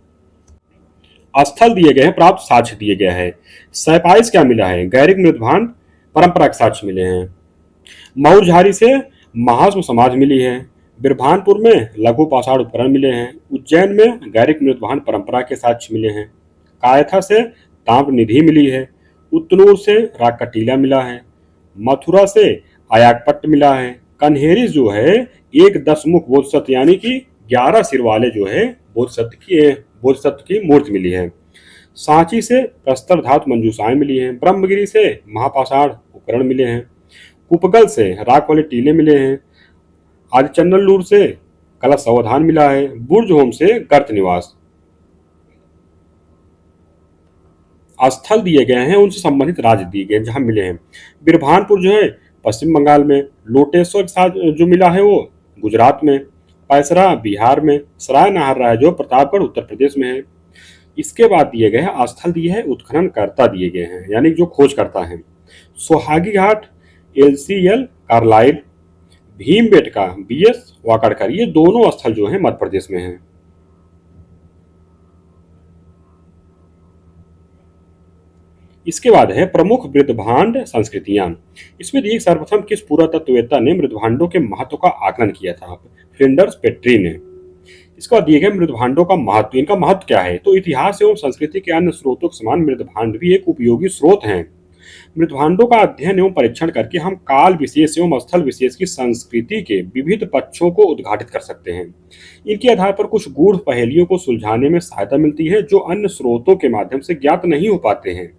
स्थल दिए गए हैं, प्राप्त साक्ष्य दिए गए हैं। सैपाइस क्या मिला है? गैरिक मृदभांड परंपरा के साक्ष्य मिले हैं। मऊरझारी से महास्म समाज मिली है। बिरभानपुर में लघु पाषाण उपकरण मिले हैं। उज्जैन में गैरिक मृदभांड परंपरा के साक्ष्य मिले हैं। कायथा से ताम्र निधि मिली है। उत्तनूर से राग कटीला मिला है। मथुरा से आयाकपट्ट मिला है। कन्हेरी जो है एक 10 मुख बोधसत्व यानी कि 11 सिर वाले जो है बोधसत्व की मूर्ति मिली है। सांची से प्रस्तर धातु मंजूषाएं मिली हैं। ब्रह्मगिरी से महापाषाण उपकरण मिले हैं। कुपगल से राख वाले टीले मिले हैं। आदिचन्नल्लूर से कलश अवधान मिला है। बुर्जहोम से गर्त निवास। स्थल दिए गए हैं, उनसे संबंधित राज्य दिए गए जहां मिले हैं। बिरभानपुर जो है पश्चिम बंगाल में। लोटेश्वर के साथ जो मिला है वो गुजरात में। पैसरा बिहार में। सराय नाहर राय जो प्रतापगढ़ उत्तर प्रदेश में है। इसके बाद दिए गए हैं स्थल दिए हैं, उत्खननकर्ता दिए गए हैं यानी जो खोज करता है। Sohagi Ghat LCL Carlyle. Bhimbetka BS Wakankar, ये दोनों स्थल जो है मध्य प्रदेश में है। इसके बाद है प्रमुख मृदभांड संस्कृतियां। इसमें दी सर्वप्रथम किस पुरातत्ववेत्ता ने मृदभांडों के महत्व का आकलन किया था? फ्लिंडर्स पेट्री ने। इसके बाद दिए गए मृदभांडों का महत्व। इनका महत्व क्या है? तो इतिहास एवं संस्कृति के अन्य स्रोतों के समान मृदभांड भी एक उपयोगी स्रोत हैं। मृदभांडों का अध्ययन एवं परीक्षण करके हम काल विशेष एवं स्थल विशेष की संस्कृति के विविध पक्षों को उद्घाटित कर सकते हैं। इनके आधार पर कुछ गूढ़ पहेलियों को सुलझाने में सहायता मिलती है जो अन्य स्रोतों के माध्यम से ज्ञात नहीं हो पाते हैं।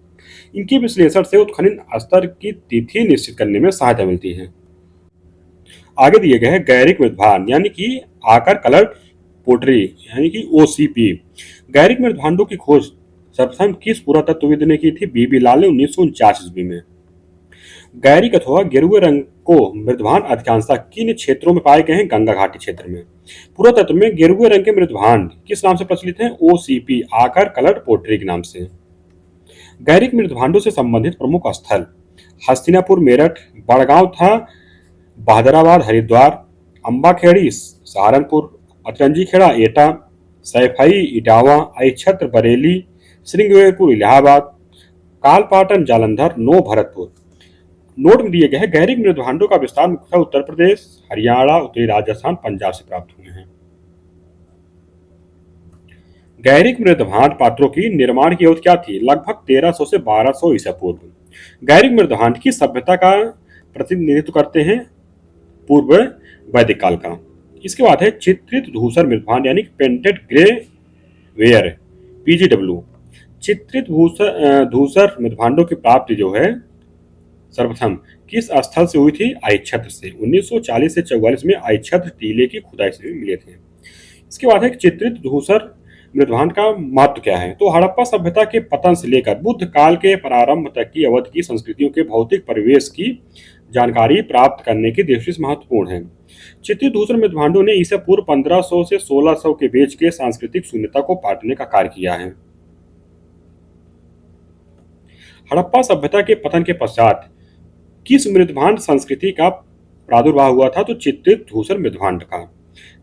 इनके विश्लेषण से उत्खनन स्तर की तिथि निश्चित करने में सहायता मिलती है। आगे दिए गए हैं गैरिक मृदभांड यानी कि आकार कलर पोटरी यानी कि ओसीपी। गैरिक मृदभांडों की खोज सर्वप्रथम किस पुरातत्वविद ने की थी? बीबी लाल ने 1949 ईस्वी में। गैरिक अथवा गेरुए रंग को मृदभांड अधिकांशतः किन क्षेत्रों में पाए गए हैं? गंगा घाटी क्षेत्र में। पुरातत्व में गेरुए रंग के मृदभांड किस नाम से प्रचलित हैं? ओसीपी आकार कलर पोटरी के नाम से। गैरिक मृदभांडों से संबंधित प्रमुख स्थल हस्तिनापुर मेरठ, बड़गांव था बहादुराबाद हरिद्वार, अम्बाखेड़ी सहारनपुर, अतरंजी खेड़ा एटा, सैफई इटावा, अक्षत्र बरेली, श्रृंगवेरपुर इलाहाबाद, कालपाटन जालंधर, नो भरतपुर। नोट में दिए गए हैं गैरिक मृदभांडों का विस्तार मुख्यतः उत्तर प्रदेश, हरियाणा, उत्तरी राजस्थान, पंजाब से प्राप्त हुए हैं। गैरिक मृदभांड पात्रों की निर्माण की अवधि क्या थी? लगभग 1300 से 1200 ईसा पूर्व। गैरिक मृदभांड की सभ्यता का प्रतिनिधित्व करते हैं पूर्व वैदिक काल का। इसके बाद है चित्रित धूसर मृदभांड यानी पेंटेड ग्रे वेयर पीजीडब्ल्यू। चित्रित धूसर मृदभांडों की प्राप्ति जो है सर्वप्रथम किस स्थल से हुई थी? अक्षत्र से। 1940 से 44 में अक्षत्र टीले की खुदाई से मिले थे। इसके बाद है चित्रित धूसर मृदभांड का महत्व क्या है? तो हड़प्पा सभ्यता के पतन से लेकर बुद्ध काल के प्रारंभ तक की अवधि की संस्कृतियों के भौतिक परिवेश की जानकारी प्राप्त करने की दृष्टि से महत्वपूर्ण है। चित्रित धूसर मृदभांडों ने ईसा पूर्व 1500 से 1600 के बीच के सांस्कृतिक शून्यता को पाटने का कार्य किया है। हड़प्पा सभ्यता के पतन के पश्चात किस मृदभांड संस्कृति का प्रादुर्भाव हुआ था? तो चित्रित धूसर मृदभांड का।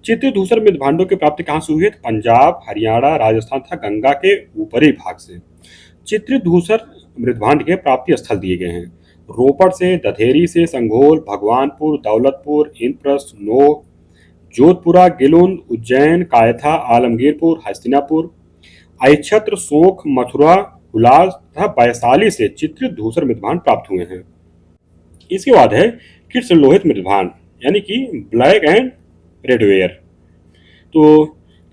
चित्रित धूसर मृदभांडों की प्राप्ति कहां से हुई है? पंजाब, हरियाणा, राजस्थान तथा गंगा के ऊपरी भाग से। चित्रित धूसर मृदभांड के प्राप्ति स्थल दिए गए हैं रोपड़ से, दधेरी से, संघोल, भगवानपुर, दौलतपुर, इंद्रप्रस्थ, नो, जोधपुरा, गिलुंद, उज्जैन, कायथा, आलमगीरपुर, हस्तिनापुर, अक्षत्र, सोख, मथुरा, हुलास तथा वैशाली से चित्रित धूसर मृदभांड प्राप्त हुए हैं। इसके बाद है कृष्ण लोहित मृदभांड यानी कि ब्लैक एंड रेडवेयर। तो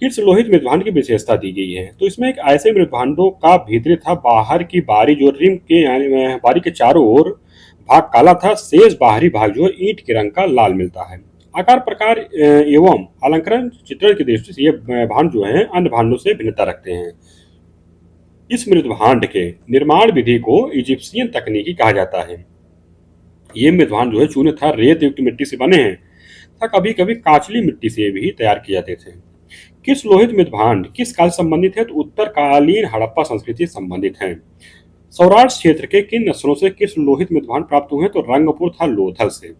कृष्ण लोहित मृदभांड की विशेषता दी गई है। तो इसमें एक ऐसे मृदभांडों का भीतरी था बाहर की बारी जो रिम के यानी बारी के चारों ओर भाग काला था, शेष बाहरी भाग जो है ईंट के रंग का लाल मिलता है। आकार प्रकार एवं अलंकरण चित्रण की दृष्टि से ये भांड जो है अन्य भांडों से भिन्नता रखते हैं। इस मृदभांड के निर्माण विधि को इजिप्शियन तकनीकी कहा जाता है। ये मृदभांड जो है चूने तथा रेत युक्त मिट्टी से बने हैं तथा कभी कभी काचली मिट्टी से भी तैयार किए जाते थे। किस लोहित मृदभांड किस काल से संबंधित है? तो उत्तरकालीन हड़प्पा संस्कृति से संबंधित है। सौराष्ट्र क्षेत्र के किन नस्लों से किस लोहित मृदभांड प्राप्त हुए? तो रंगपुर था लोथल से।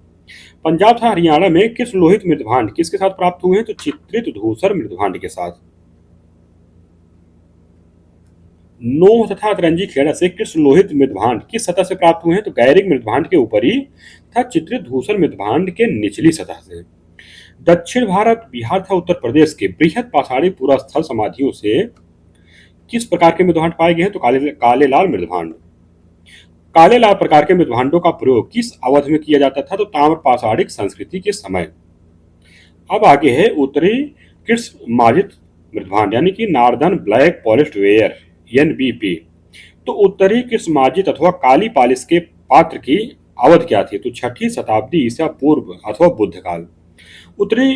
पंजाब था हरियाणा में किस लोहित मृदभांड किसके साथ प्राप्त हुए हैं? तो चित्रित धूसर मृदभांड के साथ। नोह तथा अतरंजी खेड़ा से कृष्ण लोहित मृदभांड किस सतह से प्राप्त हुए हैं? तो गैरिक मृदभांड के ऊपरी तथा चित्रित धूसर मृदभांड के निचली सतह से। दक्षिण भारत, बिहार तथा उत्तर प्रदेश के बृहद पाषाणी पूरा स्थल समाधियों से किस प्रकार के मृदभांड पाए गए हैं? तो काले लाल मृदभांड। काले लाल प्रकार के मृदभांडों का प्रयोग किस अवधि में किया जाता था? तो ताम्र पाषाणिक संस्कृति के समय। अब आगे है उत्तरी कृष्ण माजित मृदभांड यानी कि northern black polished where NBP। तो उत्तरी कृष्ण माजित अथवा काली पालिश के पात्र की अवधि क्या थी? तो 6ठी शताब्दी ईसा पूर्व अथवा बुद्ध काल। उत्तरी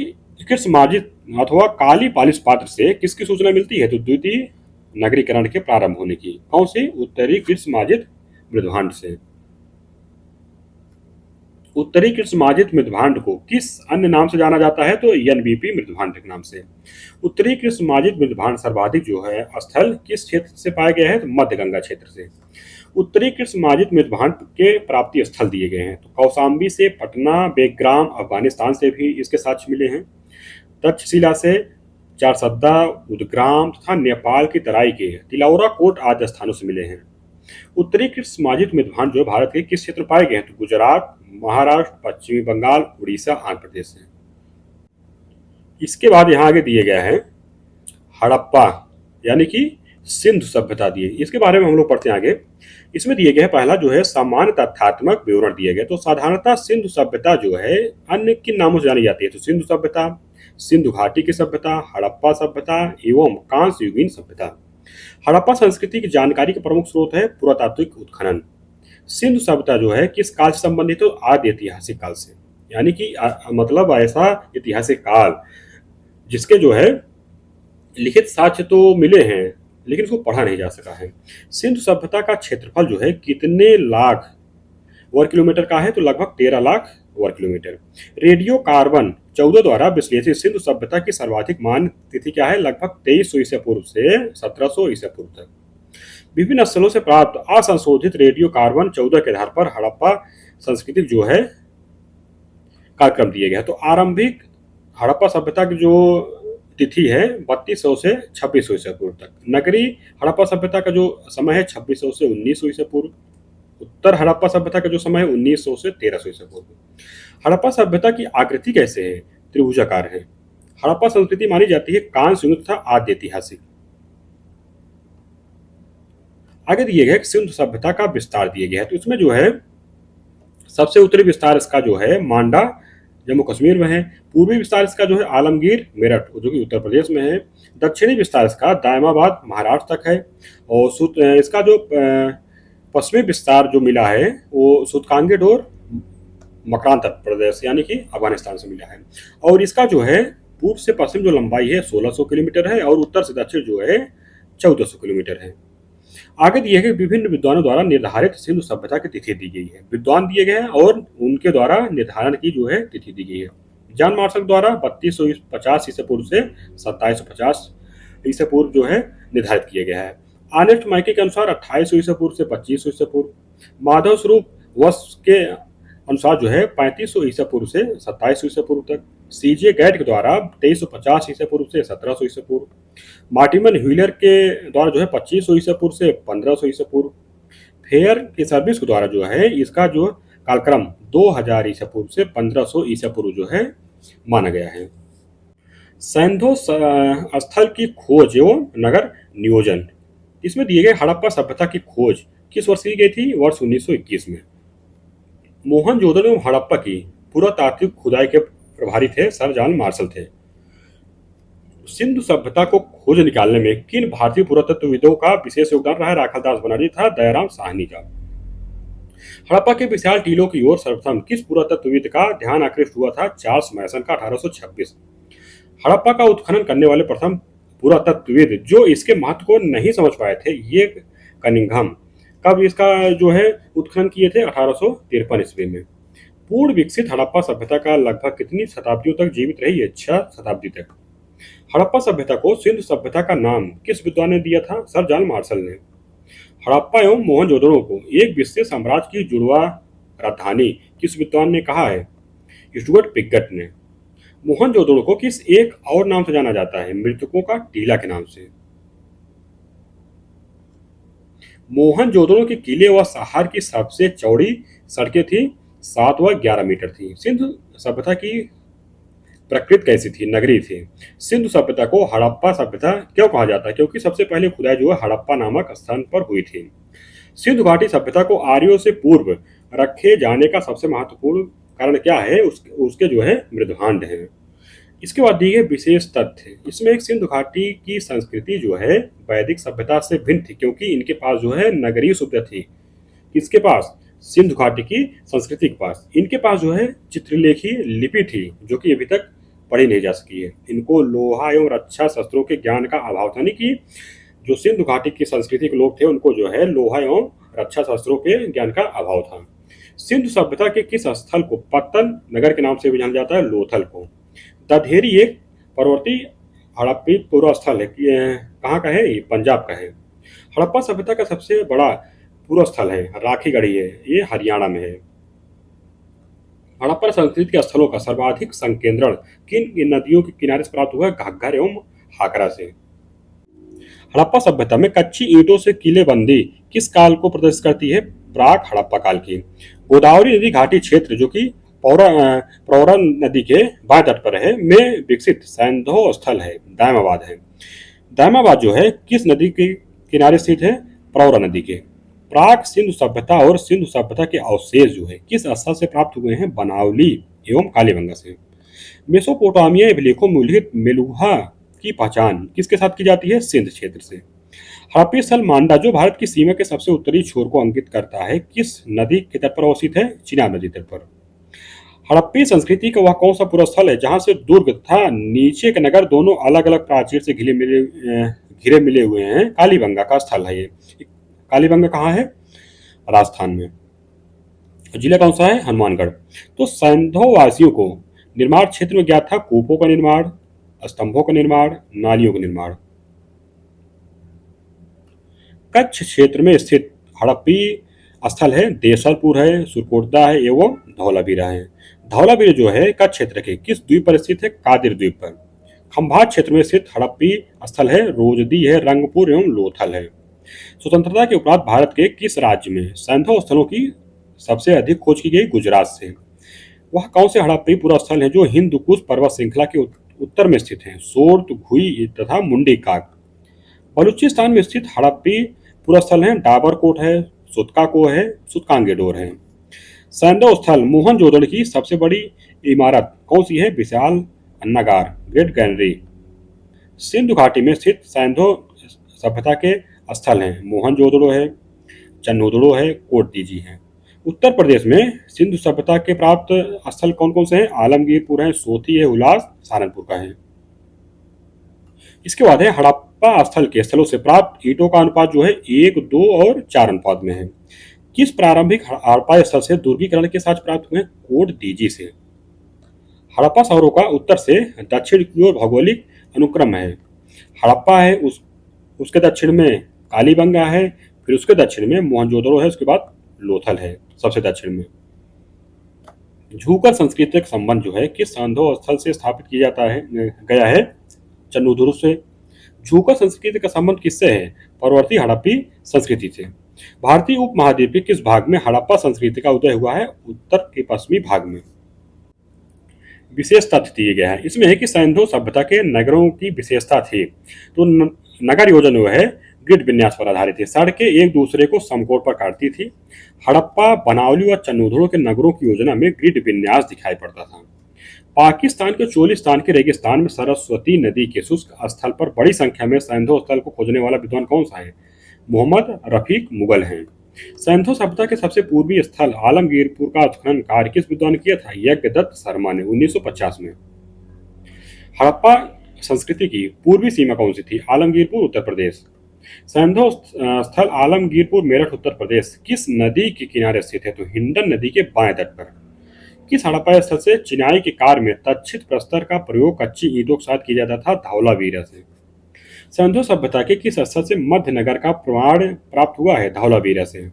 कृष्ण माजित अथवा काली पालिश पात्र से किसकी सूचना मिलती है? तो द्वितीय नगरीकरण के प्रारंभ होने की। कौन से? उत्तरी कृष्ण माजित मृदभांड से। उत्तरी कृष्ण माजित मृदभांड को किस अन्य नाम से जाना जाता है? तो NBP मृदभांड के नाम से। उत्तरी कृष्ण माजित मृदभांड सर्वाधिक जो है स्थल किस क्षेत्र से पाया गया है? तो मध्य गंगा क्षेत्र से। उत्तरी कृष्ण माजित मृदभांड के प्राप्ति स्थल दिए गए हैं। तो कौसाम्बी से, पटना, बेग्राम, अफगानिस्तान से भी इसके साक्ष्य मिले हैं। तक्षशिला से, चारसद्दा, उदग्राम तथा नेपाल की तराई के तिलौरा कोट आदि स्थानों से मिले हैं। उत्तरी कृष्ण माजित मृदभांड जो भारत के किस क्षेत्र में पाए गए हैं? तो गुजरात, महाराष्ट्र, पश्चिमी बंगाल, उड़ीसा, आंध्र प्रदेश से। इसके बाद यहाँ आगे दिए गए हैं हड़प्पा यानी कि सिंधु सभ्यता दिए। इसके बारे में हम लोग पढ़ते हैं आगे। इसमें दिए गए पहला जो है सामान्य तथ्यात्मक विवरण दिए गए। तो साधारणतः सिंधु सभ्यता जो है अन्य किन नामों से जानी जाती है? तो सिंधु सभ्यता, सिंधु घाटी की सभ्यता, हड़प्पा सभ्यता एवं कांस्य युगीन सभ्यता। हड़प्पा संस्कृति की जानकारी के प्रमुख स्रोत है पुरातात्विक उत्खनन। सिंधु सभ्यता जो है किस काल से संबंधित है? तो आदि ऐतिहासिक काल से, यानी कि मतलब ऐसा ऐतिहासिक काल जिसके जो है लिखित साक्ष्य तो मिले हैं लेकिन उसको पढ़ा नहीं जा सका है। सिंधु सभ्यता का क्षेत्रफल जो है कितने लाख वर्ग किलोमीटर का है? तो लगभग 13 लाख वर्ग किलोमीटर। रेडियो कार्बन 14 द्वारा विश्लेषित सिंधु सभ्यता की सर्वाधिक मान तिथि क्या है? लगभग 2300 ईसा पूर्व से 1700 ईसा पूर्व तक। विभिन्न स्थलों से प्राप्त असंशोधित रेडियो कार्बन 14 के आधार पर हड़प्पा संस्कृति जो है कार्यक्रम दिए गए। तो आरंभिक हड़प्पा सभ्यता की जो तिथि है 3200 से 2600 ईसा पूर्व तक। नगरी हड़प्पा सभ्यता का जो समय है 2600 से 1900 ईसा पूर्व। उत्तर हड़प्पा सभ्यता का जो समय है 1900 से 1300 ईसा पूर्व। हड़प्पा सभ्यता की आकृति कैसे है? त्रिभुजाकार है। हड़प्पा संस्कृति मानी जाती है कांस्य युग तथा आद्य ऐतिहासिक। आगे दिए गए सिंधु सभ्यता का विस्तार दिया गया है। तो इसमें जो है सबसे उत्तरी विस्तार इसका जो है मांडा जम्मू कश्मीर में है। पूर्वी विस्तार इसका जो है आलमगीर मेरठ जो कि उत्तर प्रदेश में है। दक्षिणी विस्तार इसका दायमाबाद महाराष्ट्र तक है। और इसका जो पश्चिमी विस्तार जो मिला है वो सुतकांगेट और मकरान प्रदेश यानी कि अफगानिस्तान से मिला है। और इसका जो है पूर्व से पश्चिम जो लंबाई है 1600 किलोमीटर है और उत्तर से दक्षिण जो है 1400 किलोमीटर है। आगे दिए गए विभिन्न विद्वानों द्वारा निर्धारित सिंधु सभ्यता की तिथि दी गई है। विद्वान दिए गए हैं और उनके द्वारा निर्धारण की जो है तिथि दी गई है। जॉन मार्शल द्वारा 3250 ईसा पूर्व से 2750 ईसा पूर्व जो है निर्धारित किया गया है। आर्नेस्ट माइके के अनुसार 2800 ईसा पूर्व से 2500 ईसा पूर्व। माधव स्वरूप वश के अनुसार जो है 3500 ईसा पूर्व से 2700 ईसा पूर्व तक। सीजे गैट के द्वारा 2350 ईसा पूर्व से 1700 ईसा पूर्व। मार्टिमन व्हीलर के द्वारा जो है 2500 ईसा पूर्व से 1500 ईसा पूर्व। फेयर की सर्विस के द्वारा जो है इसका जो कालक्रम 2000 ईसा पूर्व से 1500 ईसा पूर्व जो है माना गया है। सैंधो स्थल की खोज एवं नगर नियोजन। इसमें दिए गए हड़प्पा सभ्यता की खोज किस वर्ष की गई थी? वर्ष 1921 में। मोहनजोदड़ो एवं हड़प्पा की पुरातात्विक खुदाई के प्रभारी थे सर जॉन मार्शल थे। सिंधु सभ्यता को खोज निकालने में किन भारतीय पुरातत्वविदों का विशेष योगदान रहा है? राखालदास बनारसी था दयाराम साहनी का। हड़प्पा के विशाल टीलों की ओर सर्वप्रथम किस पुरातत्वविद का ध्यान आकृष्ट हुआ था? चार्ल्स मैसन का 1826। हड़प्पा का उत्खनन करने वाले प्रथम पुरातत्वविद जो इसके महत्व को नहीं समझ पाए थे ये कनिंघम। कब इसका जो है उत्खनन किए थे? 1853 ईस्वी में। पूर्ण विकसित हड़प्पा सभ्यता का लगभग कितनी शताब्दियों तक जीवित रही है? 6 शताब्दी तक। हड़प्पा सभ्यता को सिंधु सभ्यता का नाम किस विद्वान ने दिया था? सर जॉन मार्शल ने। हड़प्पा एवं मोहनजोदड़ो को एक विशेष साम्राज्य की जुड़वा राजधानी किस विद्वान ने कहा है? स्टुअर्ट पिगट ने। मोहनजोदड़ो को किस एक और नाम से जाना जाता है? मृतकों का टीला के नाम से। मोहनजोदड़ो के किले व शहर की सबसे चौड़ी सड़कें थी 7 व 11 मीटर थी। सिंधु सभ्यता की प्रकृति कैसी थी? नगरी थी। सिंधु सभ्यता को हड़प्पा सभ्यता क्यों कहा जाता है? क्योंकि सबसे पहले खुदाई जो है हड़प्पा नामक स्थान पर हुई थी। सिंधु घाटी सभ्यता को आर्यों से पूर्व रखे जाने का सबसे महत्वपूर्ण कारण क्या है? उसके जो है मृदभांड है। इसके बाद दिए गए विशेष तथ्य। इसमें एक सिंधु घाटी की संस्कृति जो है वैदिक सभ्यता से भिन्न थी क्योंकि इनके पास जो है नगरीय सभ्यता थी। किसके पास? सिंधु घाटी की संस्कृति के पास। इनके पास जो है चित्रलेखी लिपि थी जो कि अभी तक पढ़ी नहीं जा सकी है। इनको लोहा एवं रक्षा शस्त्रों के ज्ञान का अभाव था। नहीं कि जो सिंधु घाटी की संस्कृति के लोग थे उनको जो है लोहा एवं रक्षा शस्त्रों के ज्ञान का अभाव था। सिंधु सभ्यता के किस स्थल को पत्तन नगर के नाम से भी जाना जाता है? लोथल को। दधेरी एक पर्वतीय हड़प्पी पूर्व स्थल है। कहाँ का है? ये पंजाब का है। हड़प्पा सभ्यता का सबसे बड़ा पूर्व स्थल है राखीगढ़ी है, ये हरियाणा में है। हड़प्पा संस्कृति के स्थलों का सर्वाधिक संकेंद्रण किन नदियों के किनारे से प्राप्त हुआ है? घग्गर एवं हाकरा से। हड़प्पा सभ्यता में कच्ची ईंटों से किलेबंदी किस काल को प्रदर्शित करती है? प्राक हड़प्पा काल की। गोदावरी नदी घाटी क्षेत्र जो कि प्रवरा नदी के बाएं तट पर है में विकसित सैंधो स्थल है दायमाबाद है। दायमाबाद जो है किस नदी के किनारे स्थित है? प्रवरा नदी के। प्राक सिंधु सभ्यता और सिंधु सभ्यता के अवशेष जो है किस स्थल से प्राप्त हुए हैं? बनावली एवं कालीबंगा से। मेसोपोटामिया अभिलेखों में उल्लिखित मेलुहा की पहचान किसके साथ की जाती है? सिंध क्षेत्र से। हड़प्पी स्थल मांडा जो भारत की सीमा के सबसे उत्तरी छोर को अंकित करता है, किस नदी के तट पर अवस्थित है? चिनाब नदी तट पर। हड़प्पी संस्कृति का वह कौन सा पूरा स्थल है जहां से दुर्ग तथा नीचे के नगर दोनों अलग अलग प्राचीर से घिरे मिले हुए हैं? कालीबंगा का स्थल है ये। कालीबंगा कहाँ है? राजस्थान में। जिला कौन सा है? हनुमानगढ़। तो सैंधव वासियों को निर्माण क्षेत्र में ज्ञात था कूपों का निर्माण, स्तंभों का निर्माण, नालियों का निर्माण। कच्छ क्षेत्र में स्थित हड़प्पी स्थल है देसलपुर है, सुरकोटदा है एवं धौलावीरा है। धौलावीरा जो है कच्छ क्षेत्र के किस द्वीप पर स्थित है? कादिर द्वीप पर। खंभात क्षेत्र में स्थित हड़प्पी स्थल है रोजदी है, रंगपुर एवं लोथल है। स्वतंत्रता के उपरांत भारत के किस राज्य में सैंधव स्थलों की सबसे अधिक खोज की गई? गुजरात से। वह कौन से हड़प्पी पूरा स्थल है जो हिंदू कुश पर्वत श्रृंखला के उत्तर में स्थित है? सोर्त, घुई तथा मुंडी काक। बलूचिस्तान में स्थित हड़प्पी पूरा स्थल है डाबरकोट है, सुतकाको है, सुतकांगेडोर है। सैंधव स्थल मोहनजोदड़ो की सबसे बड़ी इमारत कौन सी है? विशाल अन्नागार, ग्रेट गैलरी। सिंधु घाटी में स्थित सैंधव सभ्यता के स्थल हैं मोहनजोदड़ो है, चन्नोदड़ो है, कोटदीजी है। उत्तर प्रदेश में सिंधु सभ्यता के प्राप्त स्थल कौन कौन से हैं? आलमगीरपुर है, सोती है, हुलास सहारनपुर का है। इसके बाद है हड़प्पा स्थल के स्थलों से प्राप्त ईंटों का अनुपात जो है 1, 2 और 4 अनुपात में है। किस प्रारंभिक हड़प्पा स्थल से दुर्गीकरण के साथ प्राप्त हुए? कोटदीजी से। हड़प्पा शहरों का उत्तर से दक्षिण की ओर भौगोलिक अनुक्रम है। हड़प्पा है, उसके दक्षिण में कालीबंगा है, फिर उसके दक्षिण में मोहनजोदड़ो है, उसके बाद लोथल है सबसे दक्षिण में। झूकर सांस्कृतिक संबंध जो है किस सैंधव स्थल से स्थापित किया जाता है गया है? चन्नूदुरु से। झूकर संस्कृति का संबंध किससे है? परवर्ती हड़प्पी संस्कृति से। भारतीय उपमहाद्वीप के किस भाग में हड़प्पा संस्कृति का उदय हुआ है? उत्तर के पश्चिमी भाग में। विशेष तथ्य दिए गए हैं इसमें है कि सैंधव सभ्यता के नगरों की विशेषता थी। तो नगर योजना जो है ग्रिड विन्यास पर आधारित थी। सड़कें एक दूसरे को समकोण पर काटती थी। हड़प्पा, बनावली और चन्नूदड़ो के नगरों की योजना में ग्रिड विन्यास दिखाई पड़ता था। पाकिस्तान के चोलिस्तान के रेगिस्तान में सरस्वती नदी के शुष्क स्थल पर बड़ी संख्या में सैंधव स्थल को खोजने वाला विद्वान कौन सा है? मोहम्मद रफीक मुगल हैं। सैंधव सभ्यता के सबसे पूर्वी स्थल आलमगीरपुर का उत्खनन कार्य किस विद्वान ने किया था? यज्ञदत्त शर्मा ने 1950 में। हड़प्पा संस्कृति की पूर्वी सीमा कौन सी थी? आलमगीरपुर, उत्तर प्रदेश। सैंधव स्थल आलमगीरपुर, मेरठ, उत्तर प्रदेश किस नदी के किनारे स्थित है? तो हिंडन नदी के बाएं तट पर। किस हड़प्पा स्थल से चिनाई के कार्य में तक्षित प्रस्तर का प्रयोग कच्ची ईंटों के साथ किया जाता था? धौलावीरा से। सैंधव सभ्यता के किस स्थल से मध्य नगर का प्रमाण प्राप्त हुआ है? धौलावीरा से।